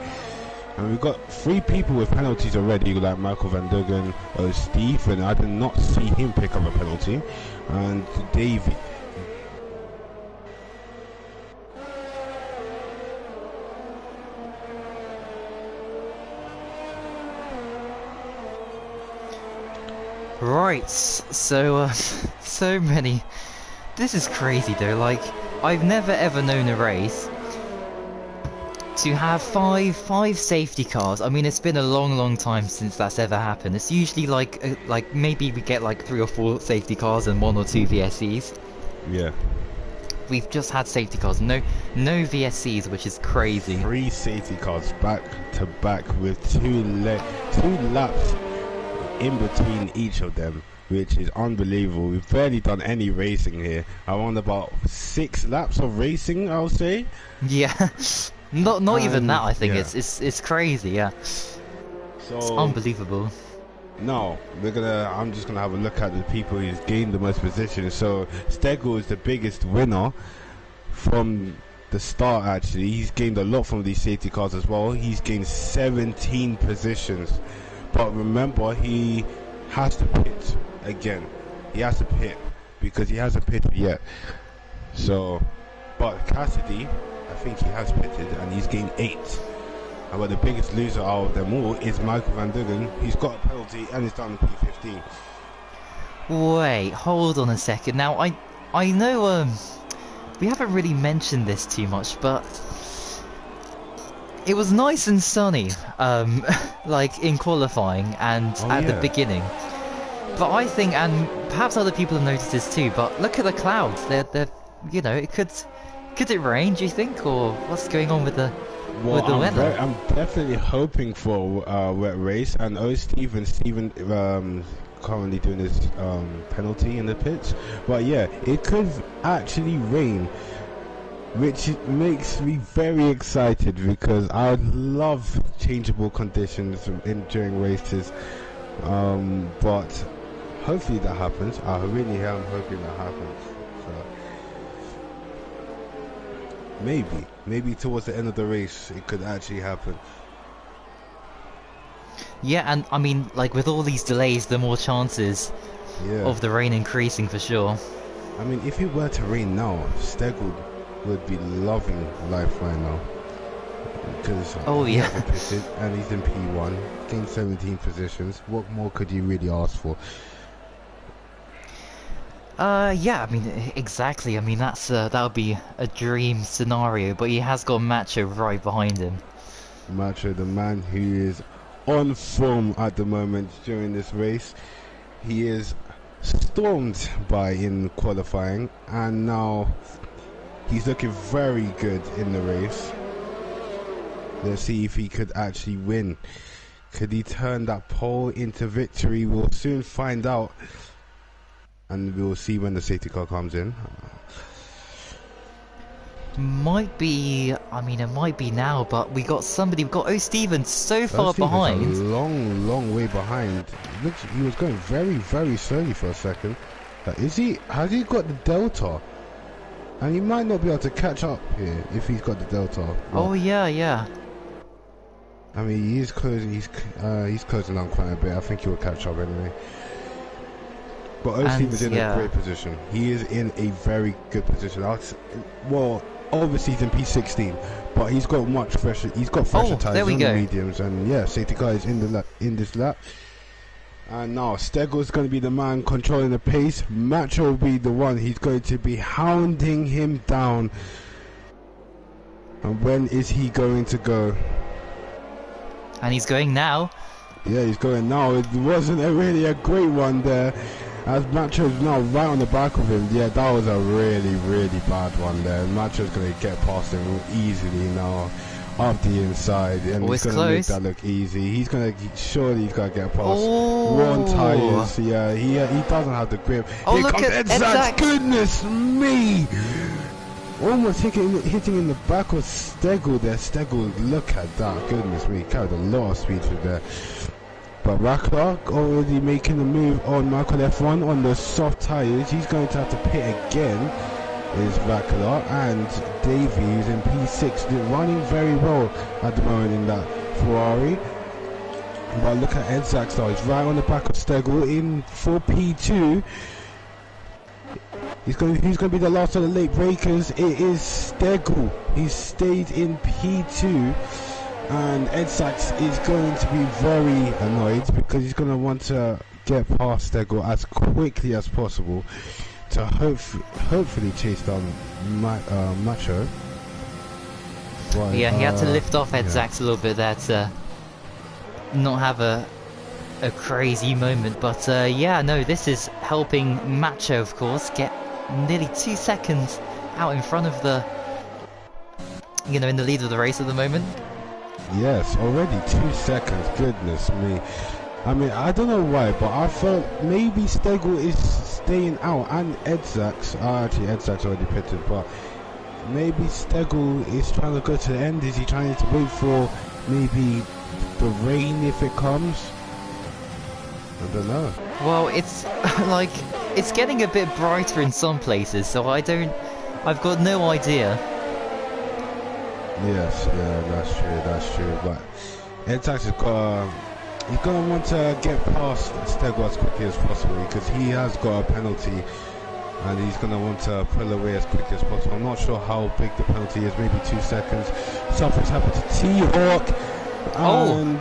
And we've got 3 people with penalties already, like Michael Van Duggen, Steve, and I did not see him pick up a penalty. And Davey. right. So so many. This is crazy though. Like, I've never ever known a race to have five safety cars. I mean, it's been a long time since that's ever happened. It's usually like maybe we get like 3 or 4 safety cars and 1 or 2 VSCs. Yeah. We've just had safety cars, no VSCs, which is crazy. 3 safety cars back to back with 2 laps in between each of them, which is unbelievable. We've barely done any racing here. I won about 6 laps of racing, I'll say. Yeah. Not even that. I think it's crazy. Yeah. So it's unbelievable. Now I'm just gonna have a look at the people who's gained the most positions. So Stegel is the biggest winner from the start. Actually, he's gained a lot from these safety cars as well. He's gained 17 positions. But remember, he has to pit again. He has to pit because he hasn't pitted yet. So, but Cassidy, I think he has pitted and he's gained 8. But the biggest loser out of them all is Michael Van Duggen. He's got a penalty and he's down to P15. Wait, hold on a second. Now, I know we haven't really mentioned this too much, but it was nice and sunny, like in qualifying and at the beginning. But I think, and perhaps other people have noticed this too, but look at the clouds. They're you know, could it rain, do you think, or what's going on with the weather? I'm definitely hoping for a wet race. And Steven currently doing his penalty in the pits. But yeah, it could actually rain, which makes me very excited because I love changeable conditions during races. But hopefully that happens. I really am hoping that happens. So maybe towards the end of the race it could actually happen. Yeah, and I mean, like with all these delays, the more chances Yeah. of the rain increasing for sure. I mean, if it were to rain now, Stegel would be loving life right now. Because Oh he yeah. hasn't pitted and he's in P1, gained 17 positions. What more could you really ask for? Yeah, I mean, exactly. I mean, that would be a dream scenario, but he has got Macho right behind him. Macho, the man who is on form at the moment during this race. He is stormed by in qualifying, and now he's looking very good in the race. Let's see if he could actually win. Could he turn that pole into victory? We'll soon find out, and we'll see when the safety car comes in. Might be, I mean, it might be now, but we've got O. Stevens so far Stevens behind. a long way behind. He was going very slowly for a second. Has he got the delta? And he might not be able to catch up here if he's got the delta. Oh yeah. I mean, he's closing down quite a bit. I think he will catch up anyway. But Osteam is in a great position. He is in a very good position. Well, obviously he's in P16, but he's got much fresher. He's got fresher tires on the mediums, and yeah, safety car is in this lap. And now Stegel's going to be the man controlling the pace. Macho will be the one. He's going to be hounding him down. And when is he going to go? And he's going now. Yeah, he's going now. It wasn't really a great one there, as Macho's now right on the back of him. Yeah, that was a really bad one there. Macho's going to get past him easily now up the inside, and he's going to make that look easy. He's going to surely he's got to get past one tires. Yeah, he doesn't have the grip. Oh, Here look comes at Edzak. Goodness me! Almost hitting in the back of Stegel there. Stegel, look at that. Goodness me, carried a lot of speed through there. But Rackler already making the move on Michael F1 on the soft tyres. He's going to have to pit again, is Rackler. And Davey, who's in P6, running very well at the moment in that Ferrari. But look at Edzak style. He's right on the back of Stegel in for P2. Who's going to be the last of the late breakers? It is Stegel. He's stayed in P2. And Edzak is going to be very annoyed because he's going to want to get past Stegel as quickly as possible to hopefully chase down Macho. Right, yeah, he had to lift off Edzak a little bit there to not have a crazy moment. But yeah, no, this is helping Macho, of course, get nearly 2 seconds out in front of the, in the lead of the race at the moment. Yes, already 2 seconds. Goodness me. I mean, I don't know why, but I felt maybe Stegel is staying out, and Edzak's actually Edzak's already pitted, but maybe Stegel is trying to go to the end. Is he trying to wait for maybe the rain if it comes? I don't know. Well, it's like it's getting a bit brighter in some places, so I've got no idea. Yes, yeah, that's true. But Edzak he's gonna want to get past Stegel as quickly as possible because he has got a penalty, and he's gonna want to pull away as quickly as possible. I'm not sure how big the penalty is, maybe 2 seconds. Something's happened to T-Hawk, and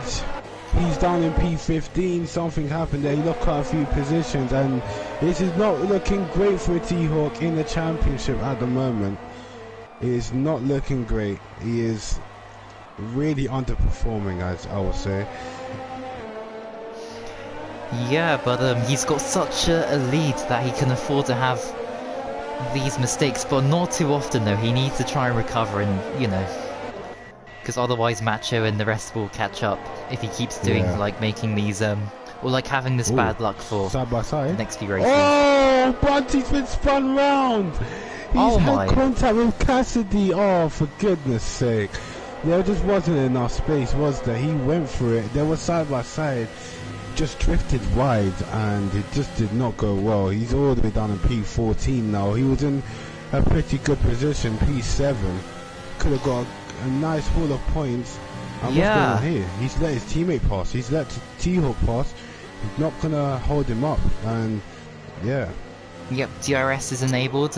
he's down in P15. Something happened there. He lost quite a few positions, and this is not looking great for T-Hawk in the championship at the moment. It is not looking great. He is really underperforming, as I would say. Yeah, but he's got such a lead that he can afford to have these mistakes, but not too often though. He needs to try and recover, and because otherwise Macho and the rest will catch up if he keeps doing like making these or like having this bad luck for side by side the next few races. Oh, Bunty's been spun round. He's had contact with Cassidy. Oh, for goodness sake. There just wasn't enough space, was there? He went for it. They were side by side. Just drifted wide, and it just did not go well. He's all the way down in P14 now. He was in a pretty good position, P7. Could have got a nice haul of points, And Yeah. what's going on here? He's let his teammate pass. He's let T-Hawk pass. He's not gonna hold him up. And yeah. Yep, DRS is enabled.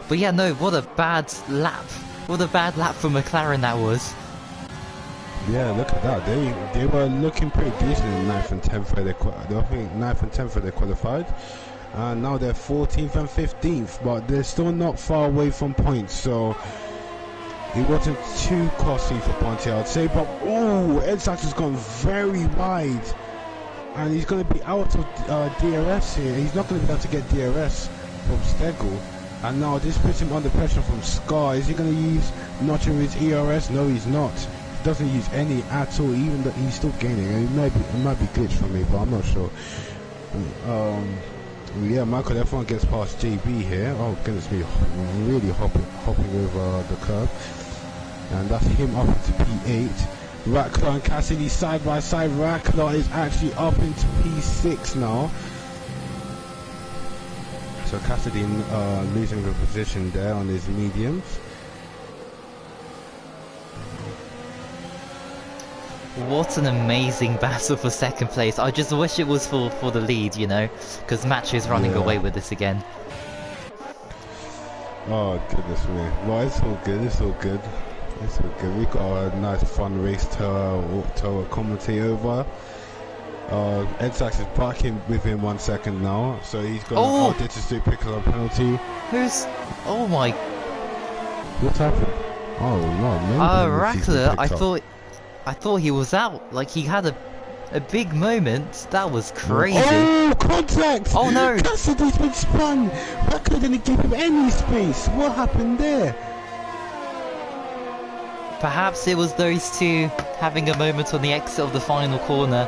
But yeah, no, what a bad lap. What a bad lap for McLaren that was. Yeah, look at that. They were looking pretty decent in 9th and 10th where I think 9th and 10th where they qualified. And now they're 14th and 15th, but they're still not far away from points, so it wasn't too costly for Ponte, I'd say. But oh, Ed Sachs has gone very wide, and he's going to be out of DRS here. He's not going to be able to get DRS from Stegel. And now this puts him under pressure from Scar. Is he going to use notch of his ERS? No, he's not. He doesn't use any at all, even though he's still gaining. And it might be glitched for me, but I'm not sure. Yeah, Michael F1 gets past JB here. Oh goodness me, really hopping over the curb. And that's him up into P8. Rackler and Cassidy side by side. Rackler is actually up into P6 now. So Cassidy losing the position there on his mediums. What an amazing battle for second place. I just wish it was for the lead, you know, because Macho's running away with this again. Oh goodness me. Well, it's all good, it's all good. It's all good. We got a nice fun race to commentate over. Ed Sachs is back in within 1 second now, so he's going to pick up a penalty. Oh my... What's happened? Oh no, Rackler, I thought he was out. Like, he had a big moment. That was crazy. Oh, contact! Oh no! Cassidy's been spun! Rackler didn't give him any space. What happened there? Perhaps it was those two having a moment on the exit of the final corner.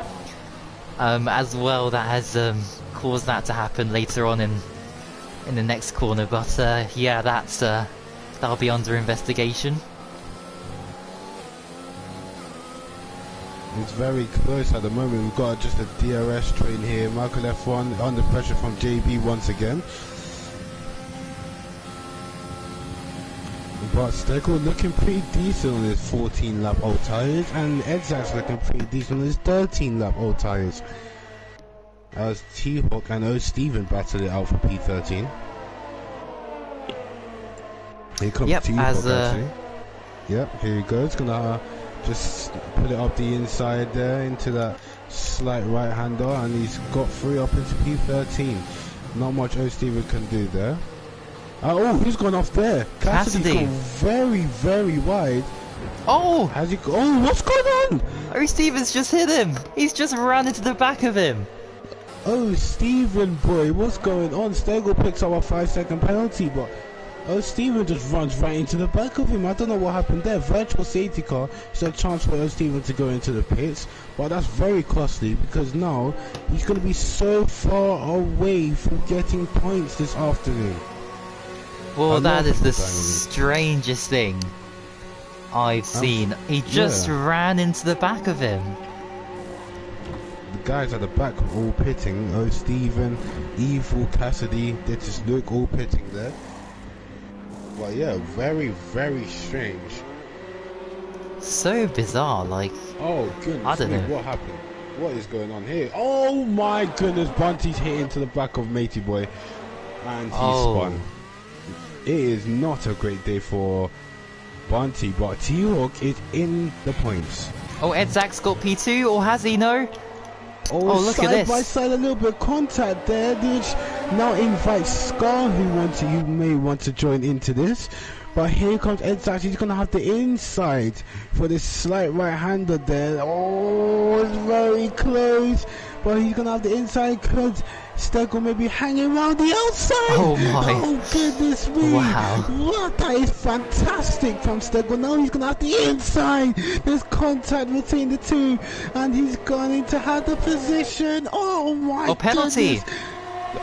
As well, that has caused that to happen later on in the next corner. But yeah, that'll be under investigation. It's very close at the moment. We've got just a DRS train here. Michael F1 under pressure from JB once again. But Stegel looking pretty decent on his 14 lap old tyres, and Ed Sachs looking pretty decent on his 13 lap old tyres. As T-Hawk and O. Steven battled it out for P13. Here comes T-Hawk actually. Yep, here he goes. Gonna just put it up the inside there into that slight right hander, and he's got 3 up into P13. Not much O. Steven can do there. Oh, who's gone off there? Cassidy's gone very, very wide. Oh! Oh, what's going on? Oh, Stevens just hit him! He's just ran into the back of him! Oh, Steven boy, what's going on? Stegel picks up a 5-second penalty, but Oh, Steven just runs right into the back of him. I don't know what happened there. Virtual safety car is a chance for Steven to go into the pits, but that's very costly because now he's going to be so far away from getting points this afternoon. Well, that is the strangest thing I've seen. He just ran into the back of him. The guys at the back were all pitting. Oh, Steven, Evil, Cassidy, they just look all pitting there. But yeah, very, very strange. So bizarre, like... Oh goodness, I don't know. What happened? What is going on here? Oh my goodness, Bunty's hit into the back of Matey Boy. And he spun. It is not a great day for Bunty, but T-Hawk is in the points. Oh, Ed Zach's got P2, or has he? No? Oh, look at this. Side by side, a little bit of contact there, which now invites Scar, who may want to join into this. But here comes Ed Zach. He's going to have the inside for this slight right-hander there. Oh, it's very close. But he's going to have the inside because Stegel may be hanging around the outside. Oh my. Oh goodness me. Wow. What? That is fantastic from Stegel. Now he's going to have the inside. There's contact between the two. And he's going to have the position. Oh my penalty. goodness.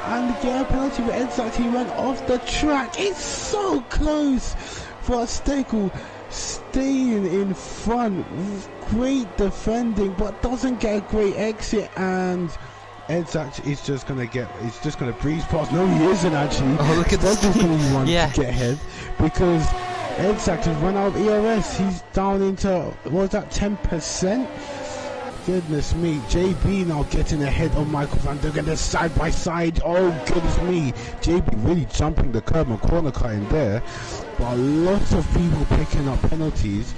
And yeah, penalty for Ed Zach. He went off the track. It's so close for Stegel staying in front. Great defending, but doesn't get a great exit. And Ed Zach is just gonna breeze past. No, he isn't actually. Oh, look at this. Stegel's gonna want to get ahead because Exact has run out of ERS. He's down into, what was that, 10%? Goodness me. JB now getting ahead of Michael Van Duggan. They're side by side. Oh, goodness me. JB really jumping the curb and corner cutting there. But lots of people picking up penalties.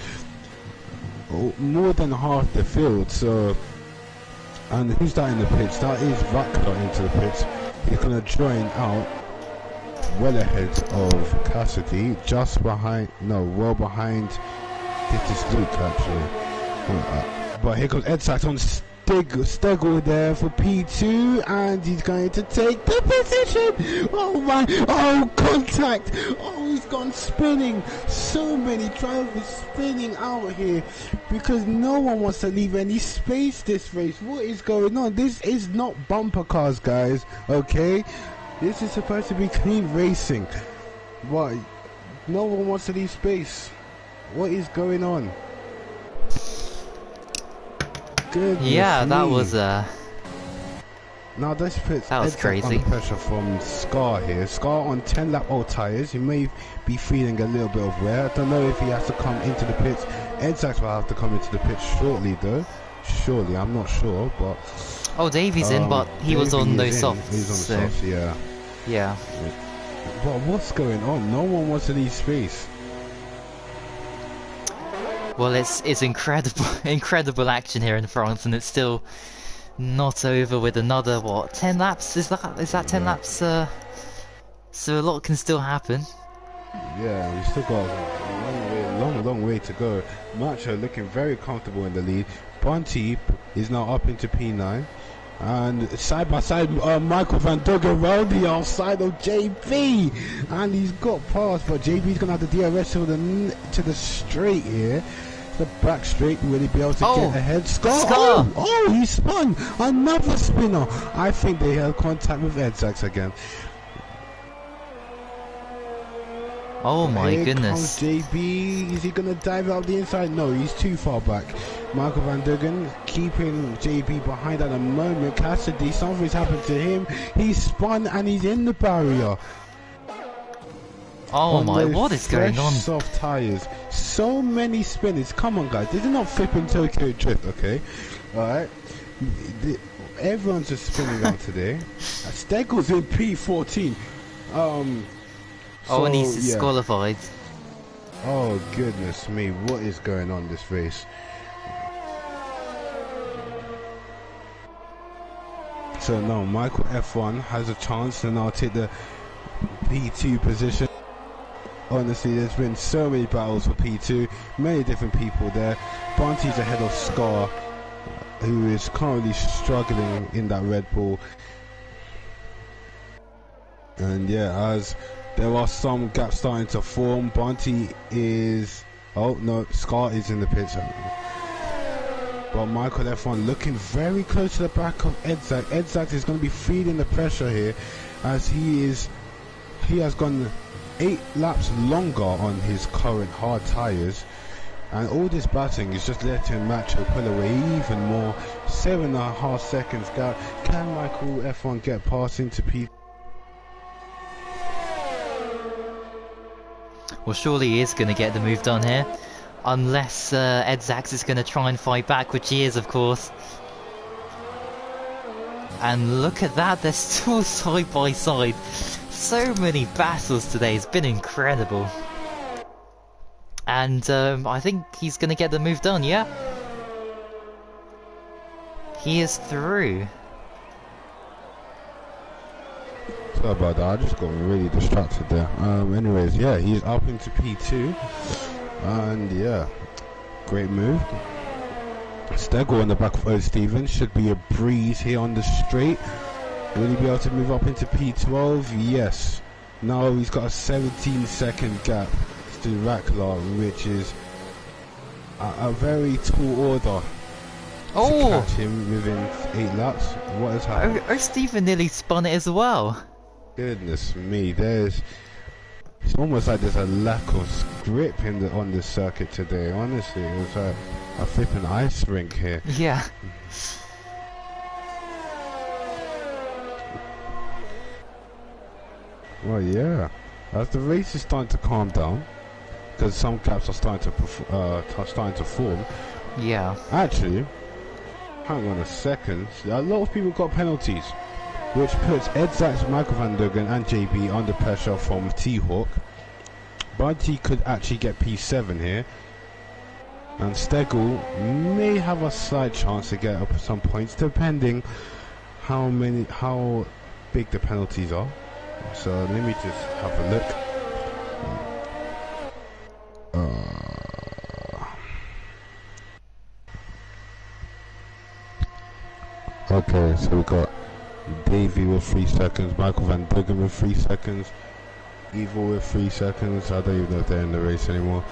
Oh, more than half the field. So, and who's that in the pitch? That is Rackler into the pitch. He's going to join out well ahead of Cassidy, just behind, no, well behind. This is Luke actually. But here comes Ed Sachs on Stegel there for P2, and he's going to take the position. Oh my, oh, contact. Oh, he's gone spinning. So many drivers spinning out here because no one wants to leave any space this race. What is going on? This is not bumper cars, guys, okay? This is supposed to be clean racing, but no one wants to leave space. What is going on? Goodness yeah, that me. was Now this puts that was crazy. under pressure from Scar here. Scar on 10 lap old tyres. He may be feeling a little bit of wear. I don't know if he has to come into the pits. Ed Sachs will have to come into the pits shortly though. Surely, I'm not sure, but oh, Davey's in, but he was on those softs. He's on softs, yeah. Yeah. But what's going on? No one wants to leave space. Well, it's incredible, incredible action here in France, and it's still not over with another, what, 10 laps? Is that 10 laps? So a lot can still happen. Yeah, we still got a long way to go. Macho looking very comfortable in the lead. Bunty is now up into P9. And side by side, Michael Van Duggan round the outside of JB, and he's got past, but JB's gonna have the DRS to the straight here, the back straight. Will he be able to get ahead? Scar! Oh, he spun another spinner. I think they had contact with Ed Sachs again. Oh my goodness. Comes JB, is he going to dive out the inside? No, he's too far back. Michael Van Duggan keeping JB behind at the moment. Cassidy, something's happened to him. He's spun and he's in the barrier. Oh my, what is going on? Soft tyres. So many spinners. Come on guys, this is not flipping Tokyo Drift, okay? Alright. Everyone's just spinning out today. Steggles in P14. And he's disqualified. Oh goodness me, what is going on this race? So no, Michael F1 has a chance to now take the P2 position. Honestly, there's been so many battles for P2, many different people there. Bunty's ahead of Scar, who is currently struggling in that Red Bull. And yeah, as there are some gaps starting to form. Bunty is... Oh no, Scar is in the pits. But Michael F1 looking very close to the back of Ed Sachs. Ed Sachs is going to be feeling the pressure here, as he has gone 8 laps longer on his current hard tyres. And all this batting is just letting Macho pull away even more. 7.5 seconds gap. Can Michael F1 get past into P? Well, surely he is going to get the move done here. Unless Ed Sachs is going to try and fight back, which he is, of course. And look at that, they're still side by side. So many battles today, it's been incredible. And I think he's going to get the move done, yeah? He is through. Sorry about that, I just got really distracted there. Anyways, yeah, he's up into P2. And yeah, great move. Stegel in the back of Stevens should be a breeze here on the straight. Will he be able to move up into P12? Yes. Now he's got a 17-second gap to Rackler, which is a very tall order to catch him within 8 laps. What has happened? Oh, Stephen nearly spun it as well. Goodness me, it's almost like there's a lack of grip on this circuit today. Honestly, it's a flipping ice rink here. Yeah. Well, yeah. As the race is starting to calm down, because some gaps are starting to form. Yeah. Actually, hang on a second. A lot of people got penalties, which puts Ed Zacks, Michael Van Duggan, and JB under pressure from T-Hawk. Bunty could actually get P7 here, and Stegel may have a slight chance to get up some points, depending how big the penalties are. So let me just have a look. Okay, so we got Davey with 3 seconds, Michael Van Duggan with 3 seconds, Evil with 3 seconds. I don't even know if they're in the race anymore.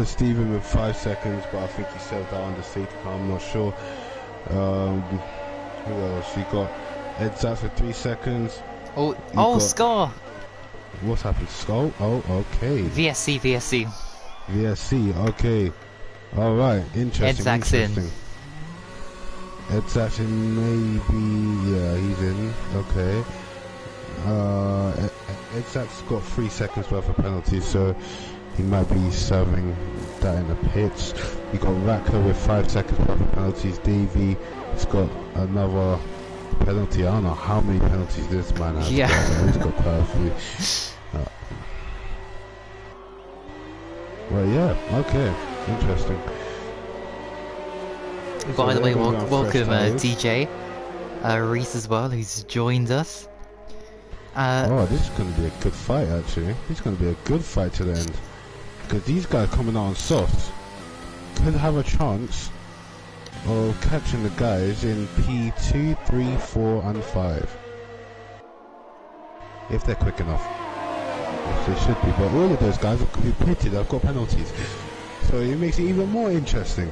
Steven with 5 seconds, but I think he served that under safety car, I'm not sure. Who else? You got Ed Zacks with 3 seconds. Scar! What's happened? Skull? Oh, okay. VSC. VSC, okay. Alright, interesting. Ed Zacks in. Ed Zacks in, maybe. Yeah, he's in. Okay. Ed Zacks got 3 seconds worth of penalties, so he might be serving that in the pits. You got Rackler with 5 seconds worth of penalties. Davey has got another penalty. I don't know how many penalties this man has. Yeah. He's got quite a few. Well, yeah, okay, interesting. By the way, welcome DJ Reese as well, who's joined us. This is going to be a good fight, actually. It's going to be a good fight to the end. Because these guys coming out on softs could have a chance of catching the guys in P2, 3, 4 and 5. If they're quick enough. Yes, they should be, but all of those guys have been pitted, they've got penalties. So it makes it even more interesting.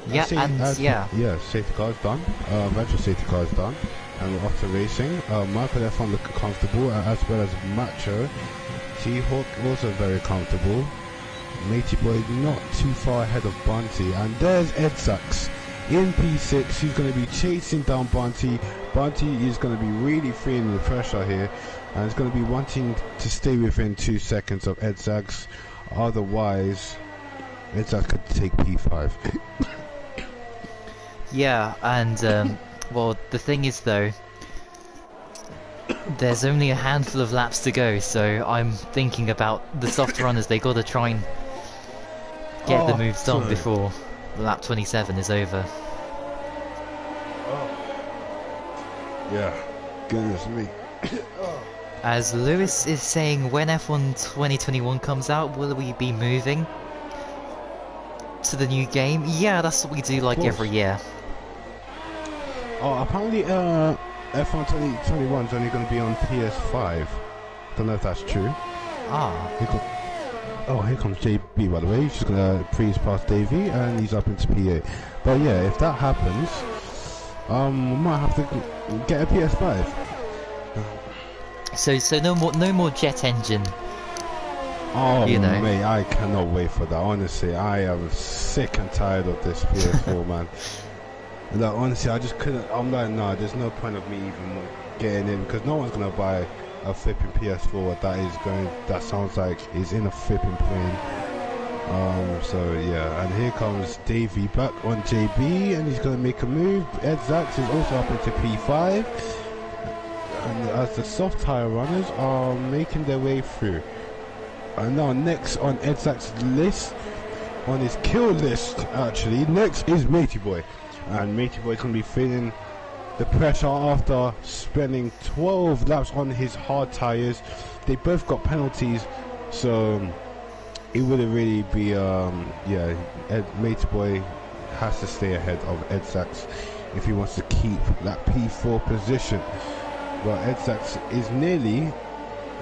Yeah, safety car is done. Virtual safety car is done. And we're off to racing. Michael F1 looking comfortable, as well as Macho. T-Hawk also very comfortable. Matey Boy not too far ahead of Bunty. And there's Ed Zacks in P6. He's going to be chasing down Bunty. Bunty is going to be really feeling the pressure here. And he's going to be wanting to stay within 2 seconds of Ed Zacks. Otherwise, Ed Zacks could take P5. Yeah, and well, the thing is though, there's only a handful of laps to go, so I'm thinking about the soft runners. They gotta try and get the moves done before lap 27 is over. Yeah, goodness me. As Lewis is saying, when F1 2021 comes out, will we be moving to the new game? Yeah, that's what we do like every year. Apparently F1 2021 is only going to be on PS5. Don't know if that's true. Here comes JB, by the way. He's just going to freeze past Davey and he's up into PA. But yeah, if that happens, we might have to get a PS5. So no more jet engine. Mate, I cannot wait for that. Honestly, I am sick and tired of this PS4, man. Like, honestly, I just couldn't. I'm like, nah, there's no point of me even getting in, because no one's gonna buy a flipping PS4 that sounds like is in a flipping plane. So yeah, and here comes Davey back on JB, and he's gonna make a move. Ed Zacks is also up into P5, and as the soft tire runners are making their way through. And now next on Ed Zacks' list, on his kill list actually, next is Matey Boy. And Matey Boy is going to be feeling the pressure after spending 12 laps on his hard tyres. They both got penalties, so it wouldn't really be, Matey Boy has to stay ahead of Ed Zacks if he wants to keep that P4 position. But Ed Zacks is nearly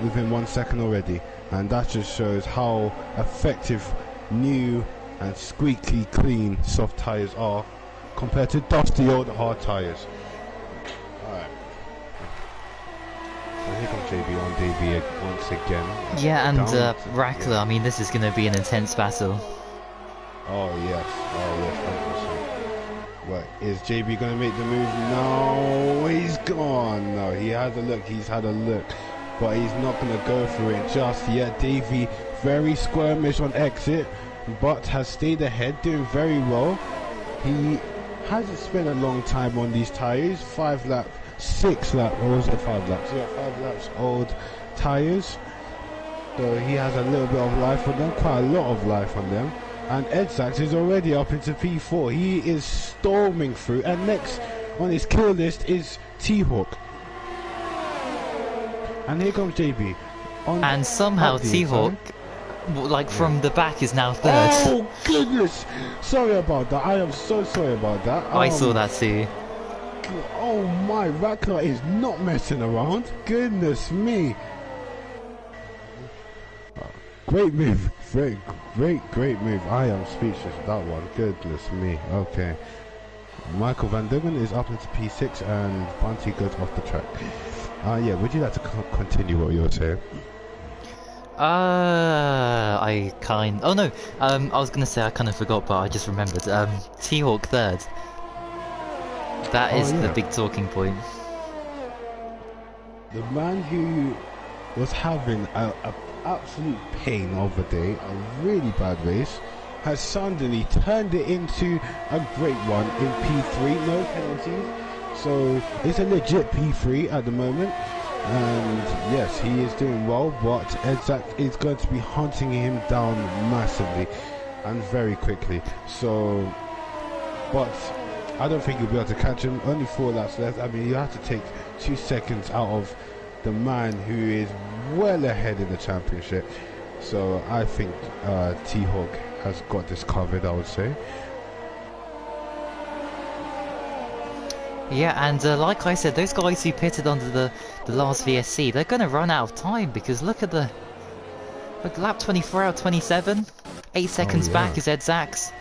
within 1 second already, and that just shows how effective new and squeaky clean soft tyres are compared to dusty old hard tyres. Alright. And here comes JB on Davey once again. Yeah, and Rackler, I mean, this is going to be an intense battle. Oh yes, 100%. What, is JB going to make the move? No, he's gone. No, he's had a look. but he's not going to go for it just yet. Davey, very squirmish on exit, but has stayed ahead, doing very well. He hasn't spent a long time on these tyres. 5 laps, 6 laps, or was it 5 laps? Yeah, 5 laps old tyres. So he has a little bit of life on them, quite a lot of life on them. And Edzax is already up into P4. He is storming through, and next on his kill list is T-Hawk. And here comes JB. And somehow T-Hawk, like from the back, is now third. Oh goodness! Sorry about that. I am so sorry about that. I saw that too. Oh my, Rackler is not messing around. Goodness me. Great move. Great move. I am speechless with that one. Goodness me. Okay. Michael Van Duggan is up into P6 and Bunty goes off the track. Yeah, would you like to continue what you were saying? Oh no, I was gonna say I kind of forgot, but I just remembered. T-Hawk third. That is the big talking point. The man who was having a absolute pain of a day, a really bad race, has suddenly turned it into a great one in P3, no penalties. So it's a legit P3 at the moment, and yes, he is doing well, but Edzac is going to be hunting him down massively and very quickly. So, but I don't think you'll be able to catch him. Only 4 laps left. I mean, you have to take 2 seconds out of the man who is well ahead in the championship. So I think T-Hawk has got this covered, I would say. Yeah, and like I said, those guys who pitted under the last VSC, they're going to run out of time, because look at lap 24 out of 27, 8 seconds back is Edzax.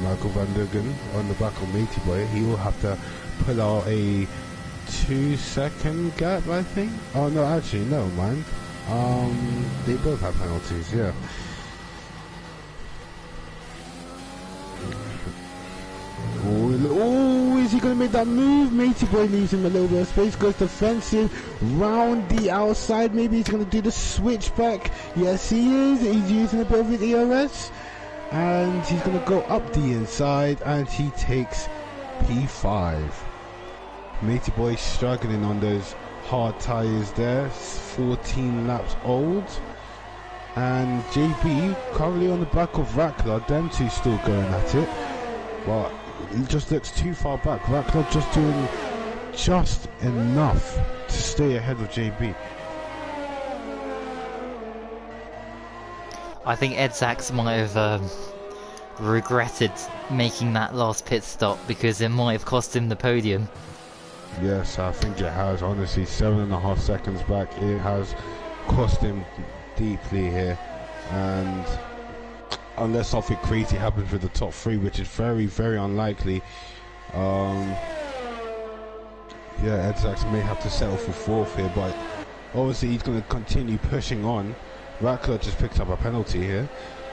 Michael Van Duggan on the back of Matey Boy, he will have to pull out a 2-second gap, I think. Oh no, actually no, man. They both have penalties, yeah. Oh, is he going to make that move? Matey Boy leaves him a little bit of space, goes defensive, round the outside. Maybe he's going to do the switchback. Yes, he is. He's using a bit of his ERS. And he's going to go up the inside, and he takes P5. Matey Boy struggling on those hard tyres there. 14 laps old. And JB currently on the back of Rackler. Them two still going at it. But he just looks too far back. Rackler just doing just enough to stay ahead of JB. I think Edzax might have regretted making that last pit stop, because it might have cost him the podium. Yes, I think it has. Honestly, 7.5 seconds back, it has cost him deeply here. And unless something crazy happens with the top 3, which is very, very unlikely, yeah, Edzax may have to settle for 4th here, but obviously he's going to continue pushing on. Rackler just picked up a penalty here,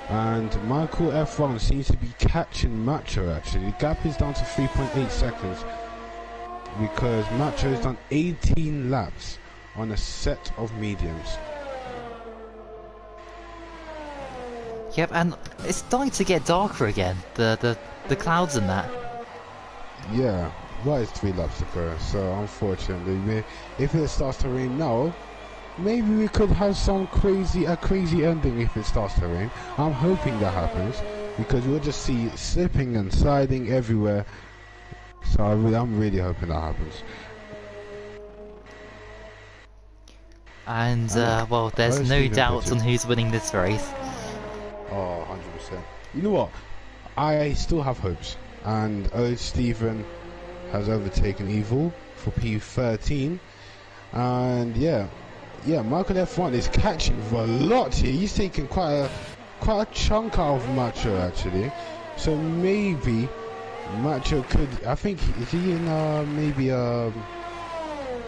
and Michael F1 seems to be catching Macho. Actually, the gap is down to 3.8 seconds because Macho has done 18 laps on a set of mediums. Yep, and it's starting to get darker again, the clouds and that. Yeah, well, it's 3 laps to go, so unfortunately, if it starts to rain now, maybe we could have a crazy ending if it starts to rain. I'm hoping that happens, because we'll just see it slipping and sliding everywhere. So I'm really hoping that happens. And well, there's no doubt on who's winning this race. Oh, 100%. You know what? I still have hopes. And Stephen has overtaken Evil for P13. And yeah, Michael F1 is catching a lot here. He's taking quite a chunk out of Macho, actually. So maybe Macho could, I think, is he in maybe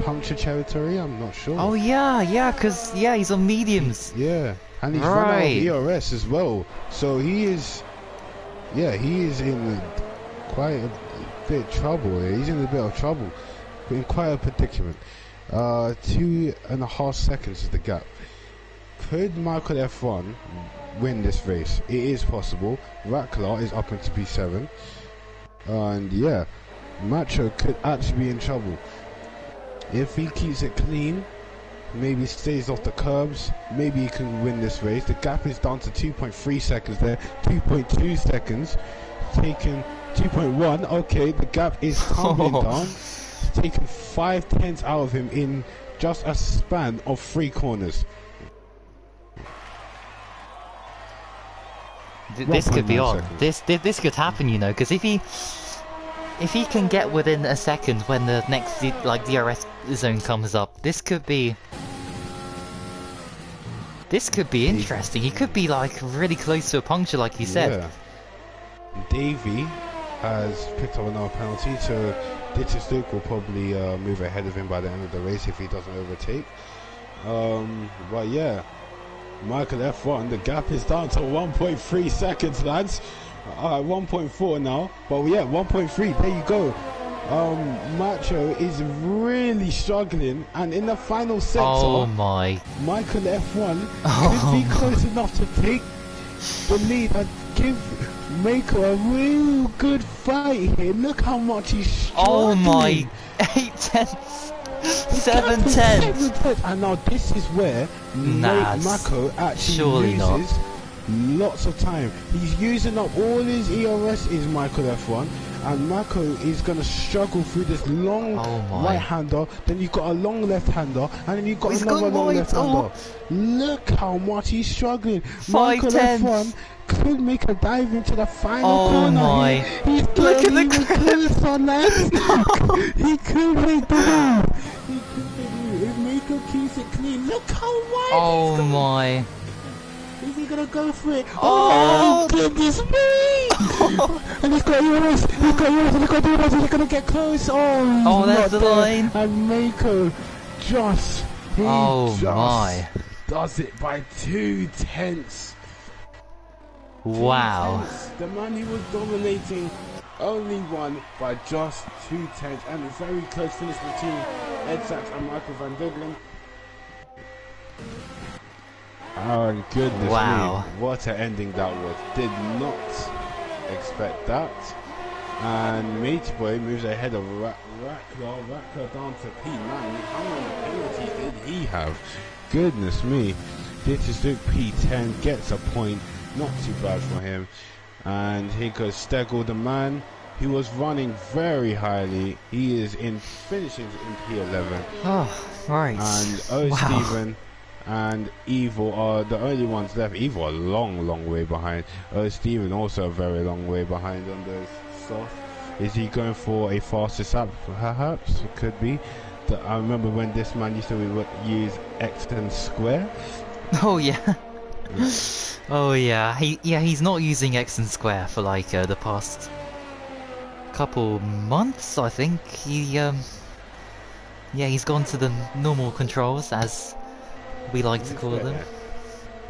puncture territory? I'm not sure. Oh yeah, because he's on mediums. Yeah, and he's run out of ERS as well. So he is in quite a bit of trouble here. He's in a bit of trouble, in quite a predicament. 2.5 seconds is the gap. Could Michael F1 win this race? It is possible. Rackler is up into P7, and yeah, Macho could actually be in trouble if he keeps it clean. Maybe stays off the curbs. Maybe he can win this race. The gap is down to 2.3 seconds there. 2.2 seconds. Taken 2.1. Okay, the gap is tumbling down. It's taken 5/10 out of him in just a span of 3 corners. This could be on. This could happen, you know, because if he can get within a second when the next DRS zone comes up, this could be interesting. He could be like really close to a puncture, like you said. Yeah. Davey has picked up another penalty, so Dittus Luke will probably move ahead of him by the end of the race if he doesn't overtake. But yeah, Michael F1, the gap is down to 1.3 seconds, lads. 1.4 now, but yeah, 1.3. There you go. Macho is really struggling, and in the final sector, oh my, Michael F1 could be close enough to take the lead and give Mako a real good fight here. Look how much he's struggling. Oh my, 8 tenths, 7 tenths. And now this is where Mako actually loses lots of time. He's using up all his ERS, is Michael F1, and Mako is going to struggle through this long right-hander. Then you've got a long left-hander, and then you've got another long left-hander. Look how much he's struggling. Michael F1 could make a dive into the final corner. He's look at the close on that. He could make the move. He could make the move. If Mako keeps it clean, look how wide. Oh my. Is he gonna go for it? Oh goodness me! And he's got yours! He's got yours! And he's got yours! And he's gonna get close! Oh, that's the line! And Mako just does it by 2/10. Wow! 2/10. The man he was dominating only won by just 2/10, and a very close finish between Ed Sachs and Michael van Duglen. Oh goodness me, what an ending that was. Did not expect that. And Matey Boy moves ahead of Rackler down to P9. How many penalties did he have? Goodness me. This is Luke P10, gets a point, not too bad for him. And here goes Stegel, the man who was running very highly. He is finishing in P11. Oh, right. And Stephen and Evil are the only ones left. Evil a long way behind. Steven also a very long way behind on those soft. Is he going for a faster lap? Perhaps it could be. I remember when this man used to use Exton Square. Oh yeah. Oh yeah. He's not using Exton Square for like the past couple months, I think. He's gone to the normal controls, as we like to call them.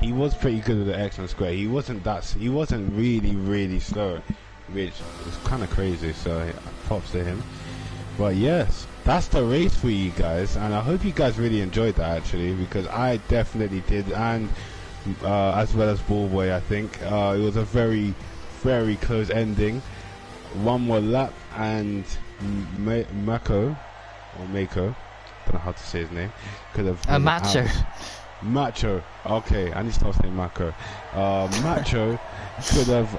He was pretty good with the X and square. He wasn't really slow, which was kind of crazy, so props to him. But yes, that's the race for you guys, and I hope you guys really enjoyed that actually, because I definitely did, and as well as Ballboy, I think it was a very close ending. One more lap and Mako, don't know how to say his name, could have Macho. Okay, I need to start saying Mako. Macho could have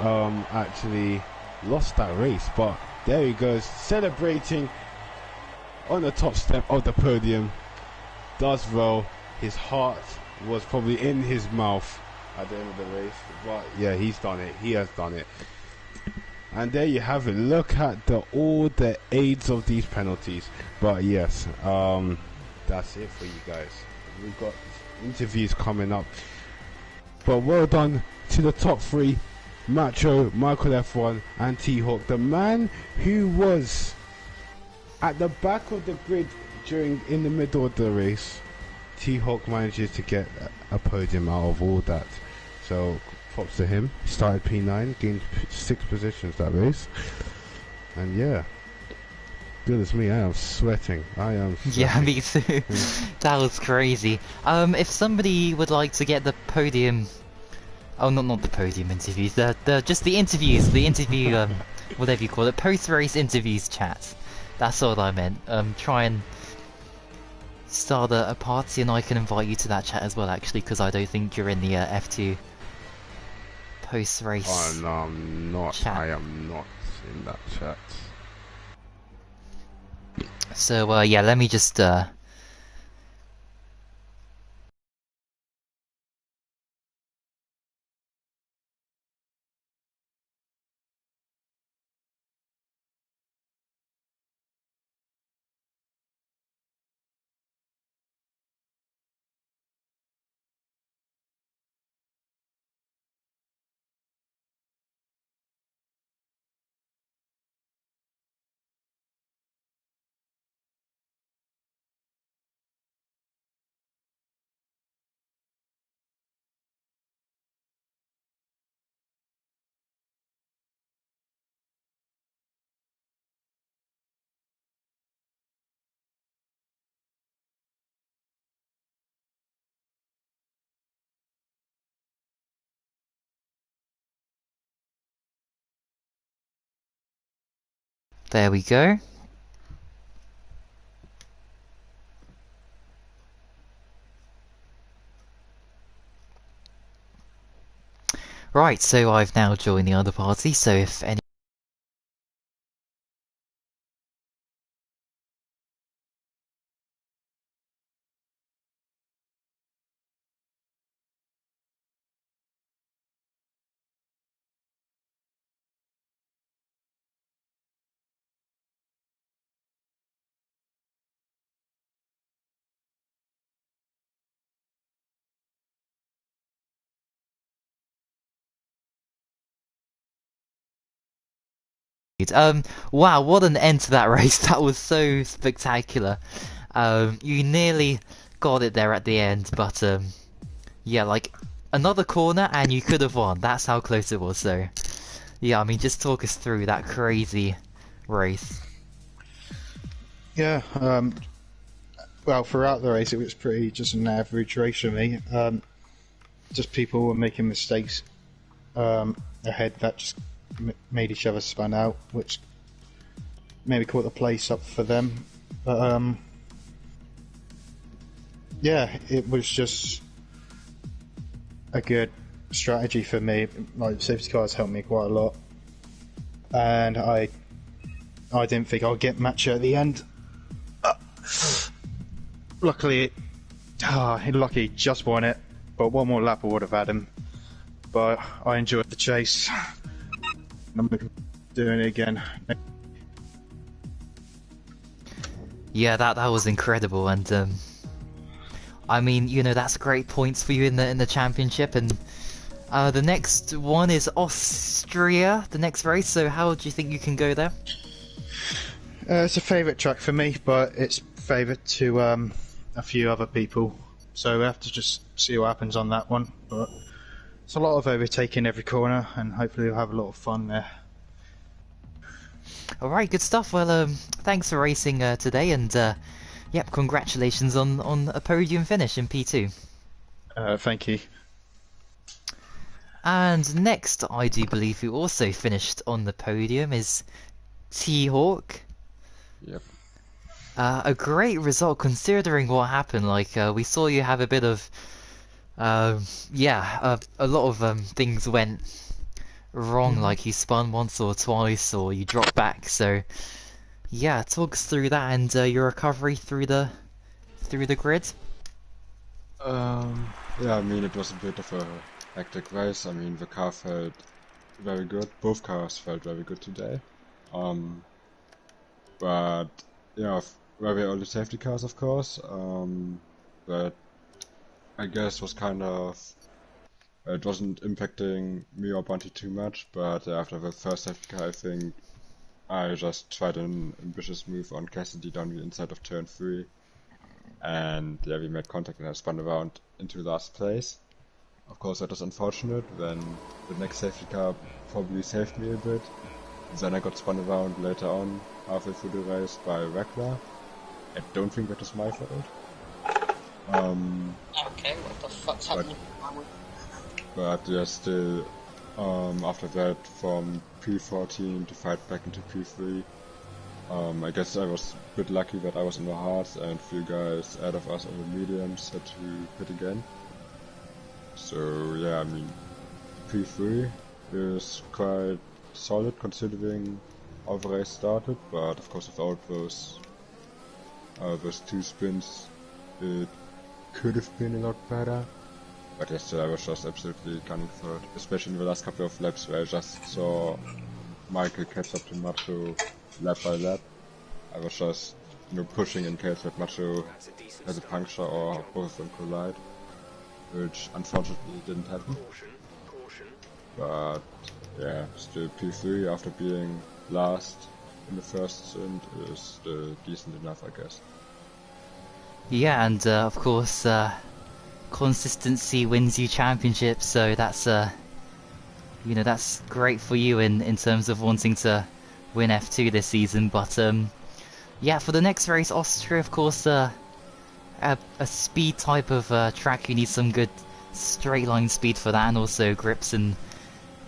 actually lost that race, but there he goes, celebrating on the top step of the podium. Does well. His heart was probably in his mouth at the end of the race, but yeah, he's done it. He has done it. And there you have it. Look at all the aids of these penalties. But yes, that's it for you guys. We've got interviews coming up. But well done to the top three: Macho, Michael F1, and T-Hawk. The man who was at the back of the grid in the middle of the race. T-Hawk manages to get a podium out of all that. So props to him. Started P9, gained 6 positions that race, and yeah, goodness me, I am sweating. I am sweating. Yeah, me too. That was crazy. If somebody would like to get the podium, oh, not the podium interviews, just the interviews, the interview, whatever you call it, post-race interviews chat. That's all I meant. Try and start a party, and I can invite you to that chat as well, actually, because I don't think you're in the F2 post-race. Oh no, I'm not. Chat. I am not in that chat. So yeah, let me just there we go. Right, so I've now joined the other party, so if any wow, what an end to that race. That was so spectacular. You nearly got it there at the end, but yeah, like another corner and you could have won. That's how close it was. So yeah, I mean, just talk us through that crazy race. Yeah, well, throughout the race it was pretty just an average race for me. Just people were making mistakes ahead that just made each other spun out, which maybe caught the place up for them. But yeah, it was just a good strategy for me. Like, safety cars helped me quite a lot, and I didn't think I'd get Matcha at the end. Luckily, lucky just won it, but one more lap I would have had him. But I enjoyed the chase. I'm doing it again. Yeah, that was incredible, and I mean, you know, that's great points for you in the championship, and the next one is Austria, the next race. So how do you think you can go there? It's a favourite track for me, but it's favourite to a few other people. So we have to just see what happens on that one. But it's a lot of overtaking every corner, and hopefully we'll have a lot of fun there. Alright, good stuff. Well, thanks for racing today, and yep, congratulations on a podium finish in P2. Thank you. And next, I do believe who also finished on the podium is T-Hawk. Yep. A great result considering what happened. Like, we saw you have a bit of, yeah, a lot of things went wrong. Like you spun once or twice, or you dropped back. So, yeah, talk us through that and your recovery through the grid. Yeah, I mean, it was a bit of a hectic race. I mean, the car felt very good. Both cars felt very good today. But yeah, very early safety cars, of course. But I guess was kind of it wasn't impacting me or Bunty too much. But after the first safety car, I think I just tried an ambitious move on Cassidy down the inside of turn 3. And yeah, we made contact and I spun around into last place. Of course, that was unfortunate. Then the next safety car probably saved me a bit. Then I got spun around later on halfway through the race by Wegler. I don't think that is my fault. Okay, what the fuck's happening? But yeah, still, after that, from P14 to fight back into P3, I guess I was a bit lucky that I was in the hards and few guys out of us on the mediums had to hit again. So yeah, I mean, P3 is quite solid considering how the race started, but of course without those two spins, it could have been a lot better. But yes, still I was just absolutely gunning third, especially in the last couple of laps where I just saw Michael catch up to Macho lap by lap. I was just, pushing in case that Macho has a puncture or both of them collide, which unfortunately didn't happen. But yeah, still P3 after being last in the first stint is still decent enough, I guess. Yeah, and of course, consistency wins you championships, so that's that's great for you in terms of wanting to win F2 this season. But yeah, for the next race, Austria, of course, a speed type of track. You need some good straight line speed for that, and also grips and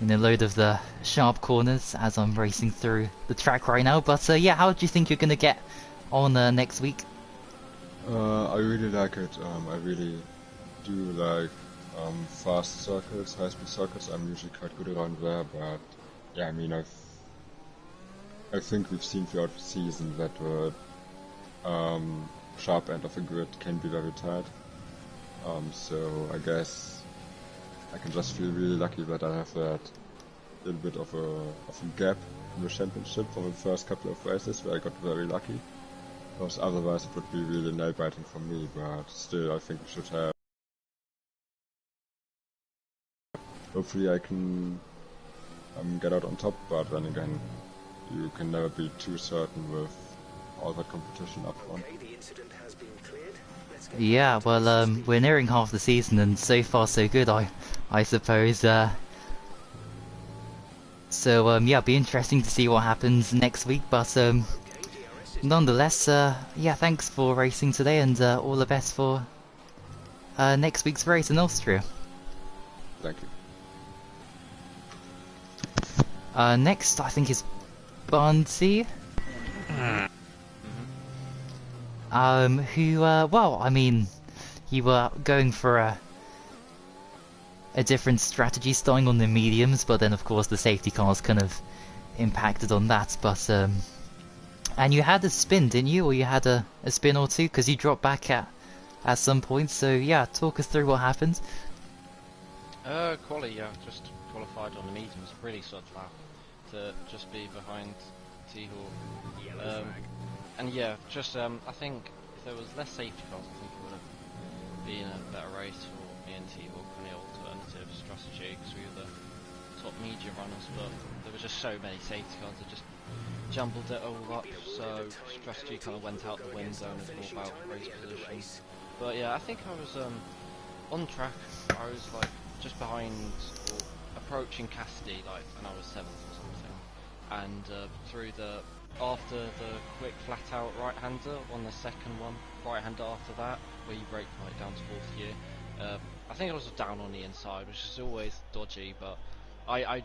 a load of the sharp corners as I'm racing through the track right now. But yeah, how do you think you're gonna get on next week? I really like it. I really do like fast circuits, high-speed circuits. I'm usually quite good around there, but yeah, I mean, I think we've seen throughout the season that the sharp end of the grid can be very tight. So I guess I can just feel really lucky that I have that little bit of a gap in the championship from the first couple of races where I got very lucky. Because otherwise it would be really nail-biting for me, but still I think we should have... Hopefully I can get out on top, but then again, you can never be too certain with all that competition up front. Yeah, well, we're nearing half the season, and so far so good, I suppose. So yeah, it'll be interesting to see what happens next week, but nonetheless, yeah, thanks for racing today, and all the best for next week's race in Austria. Thank you. Next, I think, is Bunty. Who, well, I mean, you were going for a different strategy, starting on the mediums, but then, of course, the safety cars kind of impacted on that, but, and you had a spin, didn't you? Or you had a spin or two, because you dropped back at some point, so yeah, talk us through what happened. Quali, yeah, just qualified on the mediums, really sort of lap to just be behind T-Hawk. And yeah, just I think if there was less safety cars, I think it would have been a better race for me and T-Hawk and the alternative strategy, because we were the top media runners, but there were just so many safety cars that just jumbled it all up, so strategy kind of went out the window and it was more about race position. But yeah, I think I was on track. I was like just behind or approaching Cassidy, like, and I was 7th or something. And after the quick flat out right hander on the second one, right hander after that, where you brake right down to 4th gear, I think I was down on the inside, which is always dodgy, but I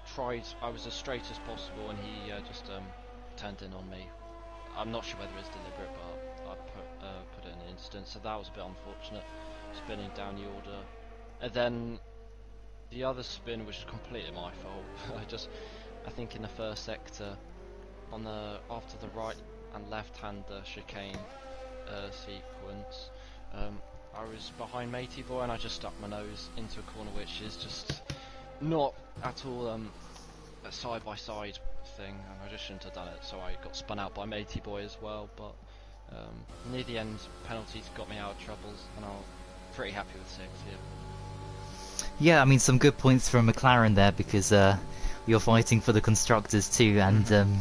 was as straight as possible, and he just turned in on me. I'm not sure whether it's deliberate, but I put it in an instant, so that was a bit unfortunate, spinning down the order. And then the other spin was completely my fault. I think in the first sector, after the right and left hander chicane sequence, I was behind Matey Boy and I just stuck my nose into a corner, which is just not at all a side by side thing, and I just shouldn't have done it, so I got spun out by Matey Boy as well. But near the end, penalties got me out of troubles, and I'm pretty happy with 6th here. Yeah, I mean, some good points from McLaren there, because you're fighting for the constructors too, and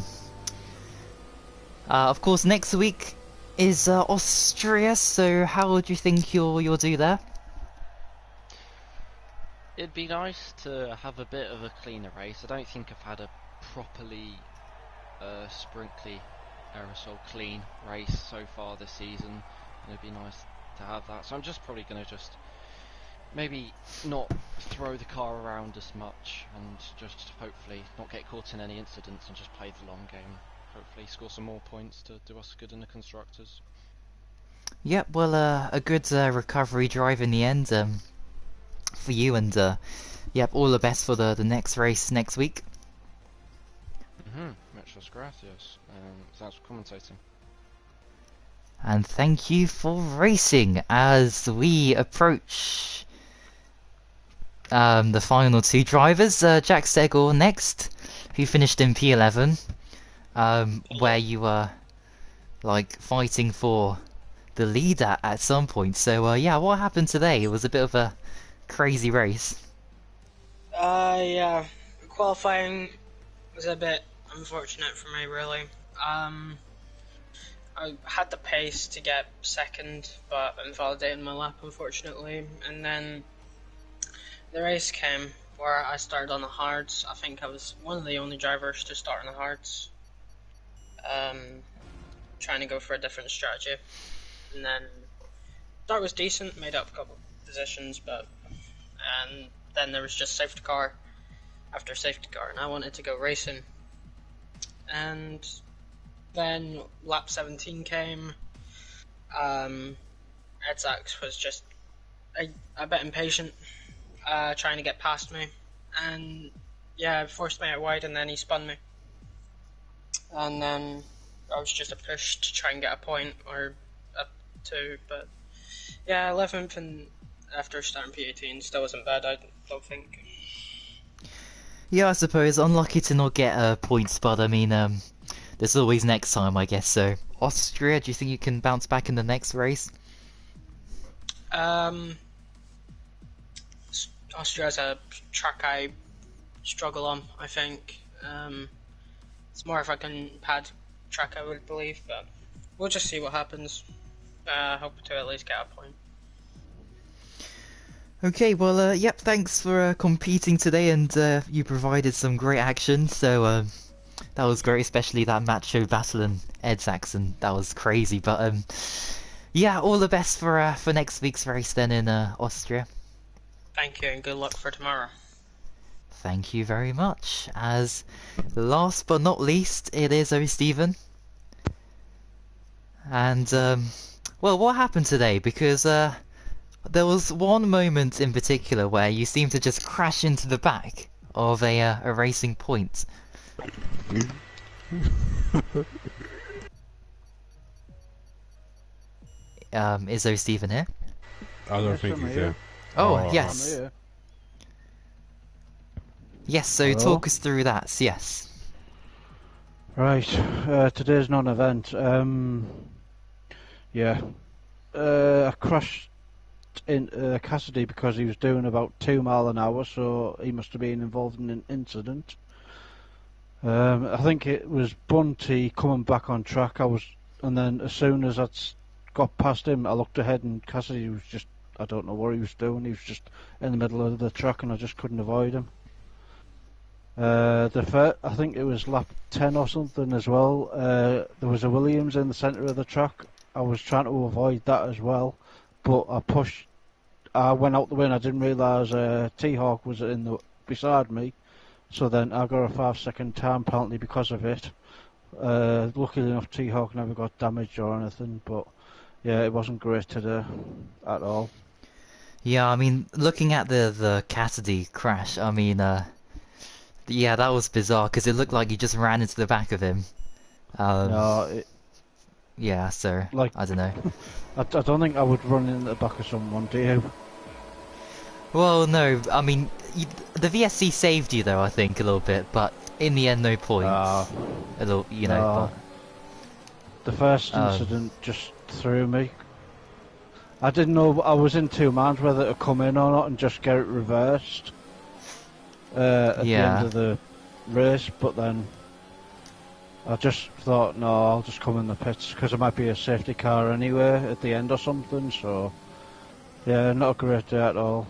of course next week is Austria, so how do you think you'll do there? It'd be nice to have a bit of a cleaner race. I don't think I've had a properly sprinkly aerosol clean race so far this season, and it'd be nice to have that. So I'm just probably going to just maybe not throw the car around as much, and just hopefully not get caught in any incidents and just play the long game. Hopefully score some more points to do us good in the constructors. Yep, well, a good recovery drive in the end for you, and yep, all the best for the next race next week. Muchas gracias. Thanks for commentating. And thank you for racing as we approach the final two drivers. Jack Segel next, who finished in P11, where you were like fighting for the lead at some point. So yeah, what happened today? It was a bit of a crazy race. Yeah, qualifying was a bit unfortunate for me, really. I had the pace to get second, but invalidated my lap, unfortunately. And then the race came where I started on the hards. I think I was one of the only drivers to start on the hards. Trying to go for a different strategy. And then start was decent, made up a couple of positions, and then there was just safety car after safety car, and I wanted to go racing. And then lap 17 came. Edzax was just a bit impatient, trying to get past me, and yeah, forced me out wide, and then he spun me. And then I was just a push to try and get a point or a two, but yeah, 11th, and after starting P18 still wasn't bad, I don't think. Yeah, I suppose unlucky to not get points, but I mean, there's always next time, I guess. So Austria, do you think you can bounce back in the next race? Austria's a track I struggle on, I think. It's more if I can pad track, I would believe, but we'll just see what happens. Hope to at least get a point. Okay, well, yep, thanks for competing today, and you provided some great action, so that was great, especially that macho battle and Ed's accent, that was crazy, but yeah, all the best for next week's race then in Austria. Thank you, and good luck for tomorrow. Thank you very much. As last but not least, it is Stephen. And, well, what happened today? Because there was one moment in particular where you seemed to just crash into the back of a racing point. Is Stephen here? I don't think he's here. Oh, yes. Yes, so Hello? talk us through that, yes. Right, today's non-event. Yeah, I crashed in Cassidy because he was doing about 2 miles an hour, so he must have been involved in an incident. I think it was Bunty coming back on track. And then as soon as I got past him, I looked ahead and Cassidy was just, I don't know what he was doing. He was just in the middle of the track, and I just couldn't avoid him. I think it was lap 10 or something as well. There was a Williams in the centre of the track. I was trying to avoid that as well, but I went out the way and I didn't realise T-Hawk was beside me, so then I got a 5-second time penalty because of it. Luckily enough, T-Hawk never got damaged or anything, but yeah, it wasn't great today at all. Yeah, I mean, looking at the Cassidy crash, I mean, yeah, that was bizarre because it looked like you just ran into the back of him. Yeah, so like, I don't know. I don't think I would run in the back of someone, do you? Well, no, I mean, the VSC saved you though, I think, a little bit, but in the end, no points. A little, you know. The first incident just threw me. I didn't know, I was in two minds whether to come in or not and just get it reversed at the end of the race, but then I just thought, no, I'll just come in the pits because there might be a safety car anyway at the end or something, so yeah, not a great day at all.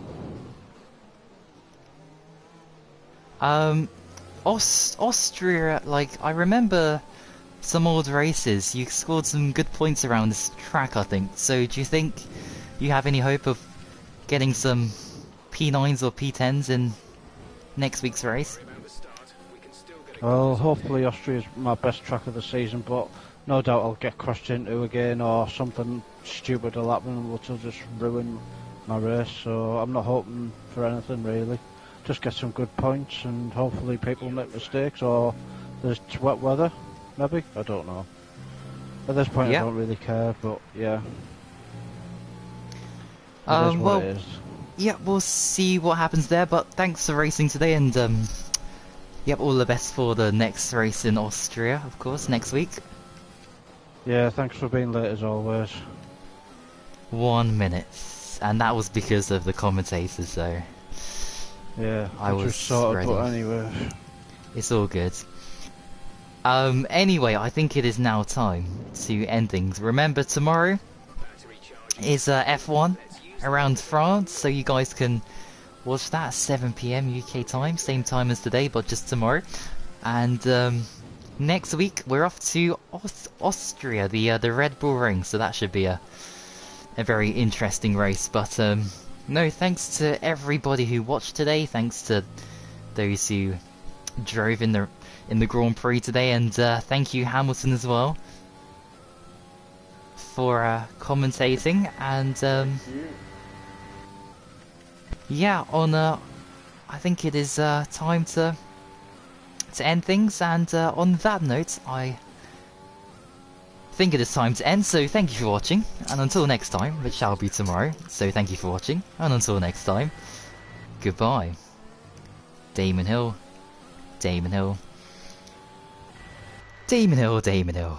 Austria, like, I remember some old races. You scored some good points around this track, I think. So do you think you have any hope of getting some P9s or P10s in next week's race? Well, hopefully Austria's my best track of the season, but no doubt I'll get crashed into again or something stupid will happen which will just ruin my race. So I'm not hoping for anything really. Just get some good points and hopefully people make mistakes or there's wet weather, maybe? I don't know. At this point I don't really care, but yeah. It is what it is. Yeah, we'll see what happens there, but thanks for racing today and yep, all the best for the next race in Austria, of course, next week. Yeah, thanks for being late as always. 1 minute. And that was because of the commentators, so... Yeah, I was sorted, ready. but anyway. It's all good. Anyway, I think it is now time to end things. Remember, tomorrow is F1 around France, so you guys can watch that at 7 PM UK time, same time as today, but just tomorrow. And next week we're off to Austria, the Red Bull Ring, so that should be a very interesting race. But no, thanks to everybody who watched today. Thanks to those who drove in the Grand Prix today, and thank you Hamilton as well for commentating. And yeah, I think it is time to end things. And on that note, I think it is time to end, so thank you for watching, and until next time, which shall be tomorrow, so thank you for watching, and until next time, goodbye. Damon Hill, Damon Hill, Damon Hill, Damon Hill.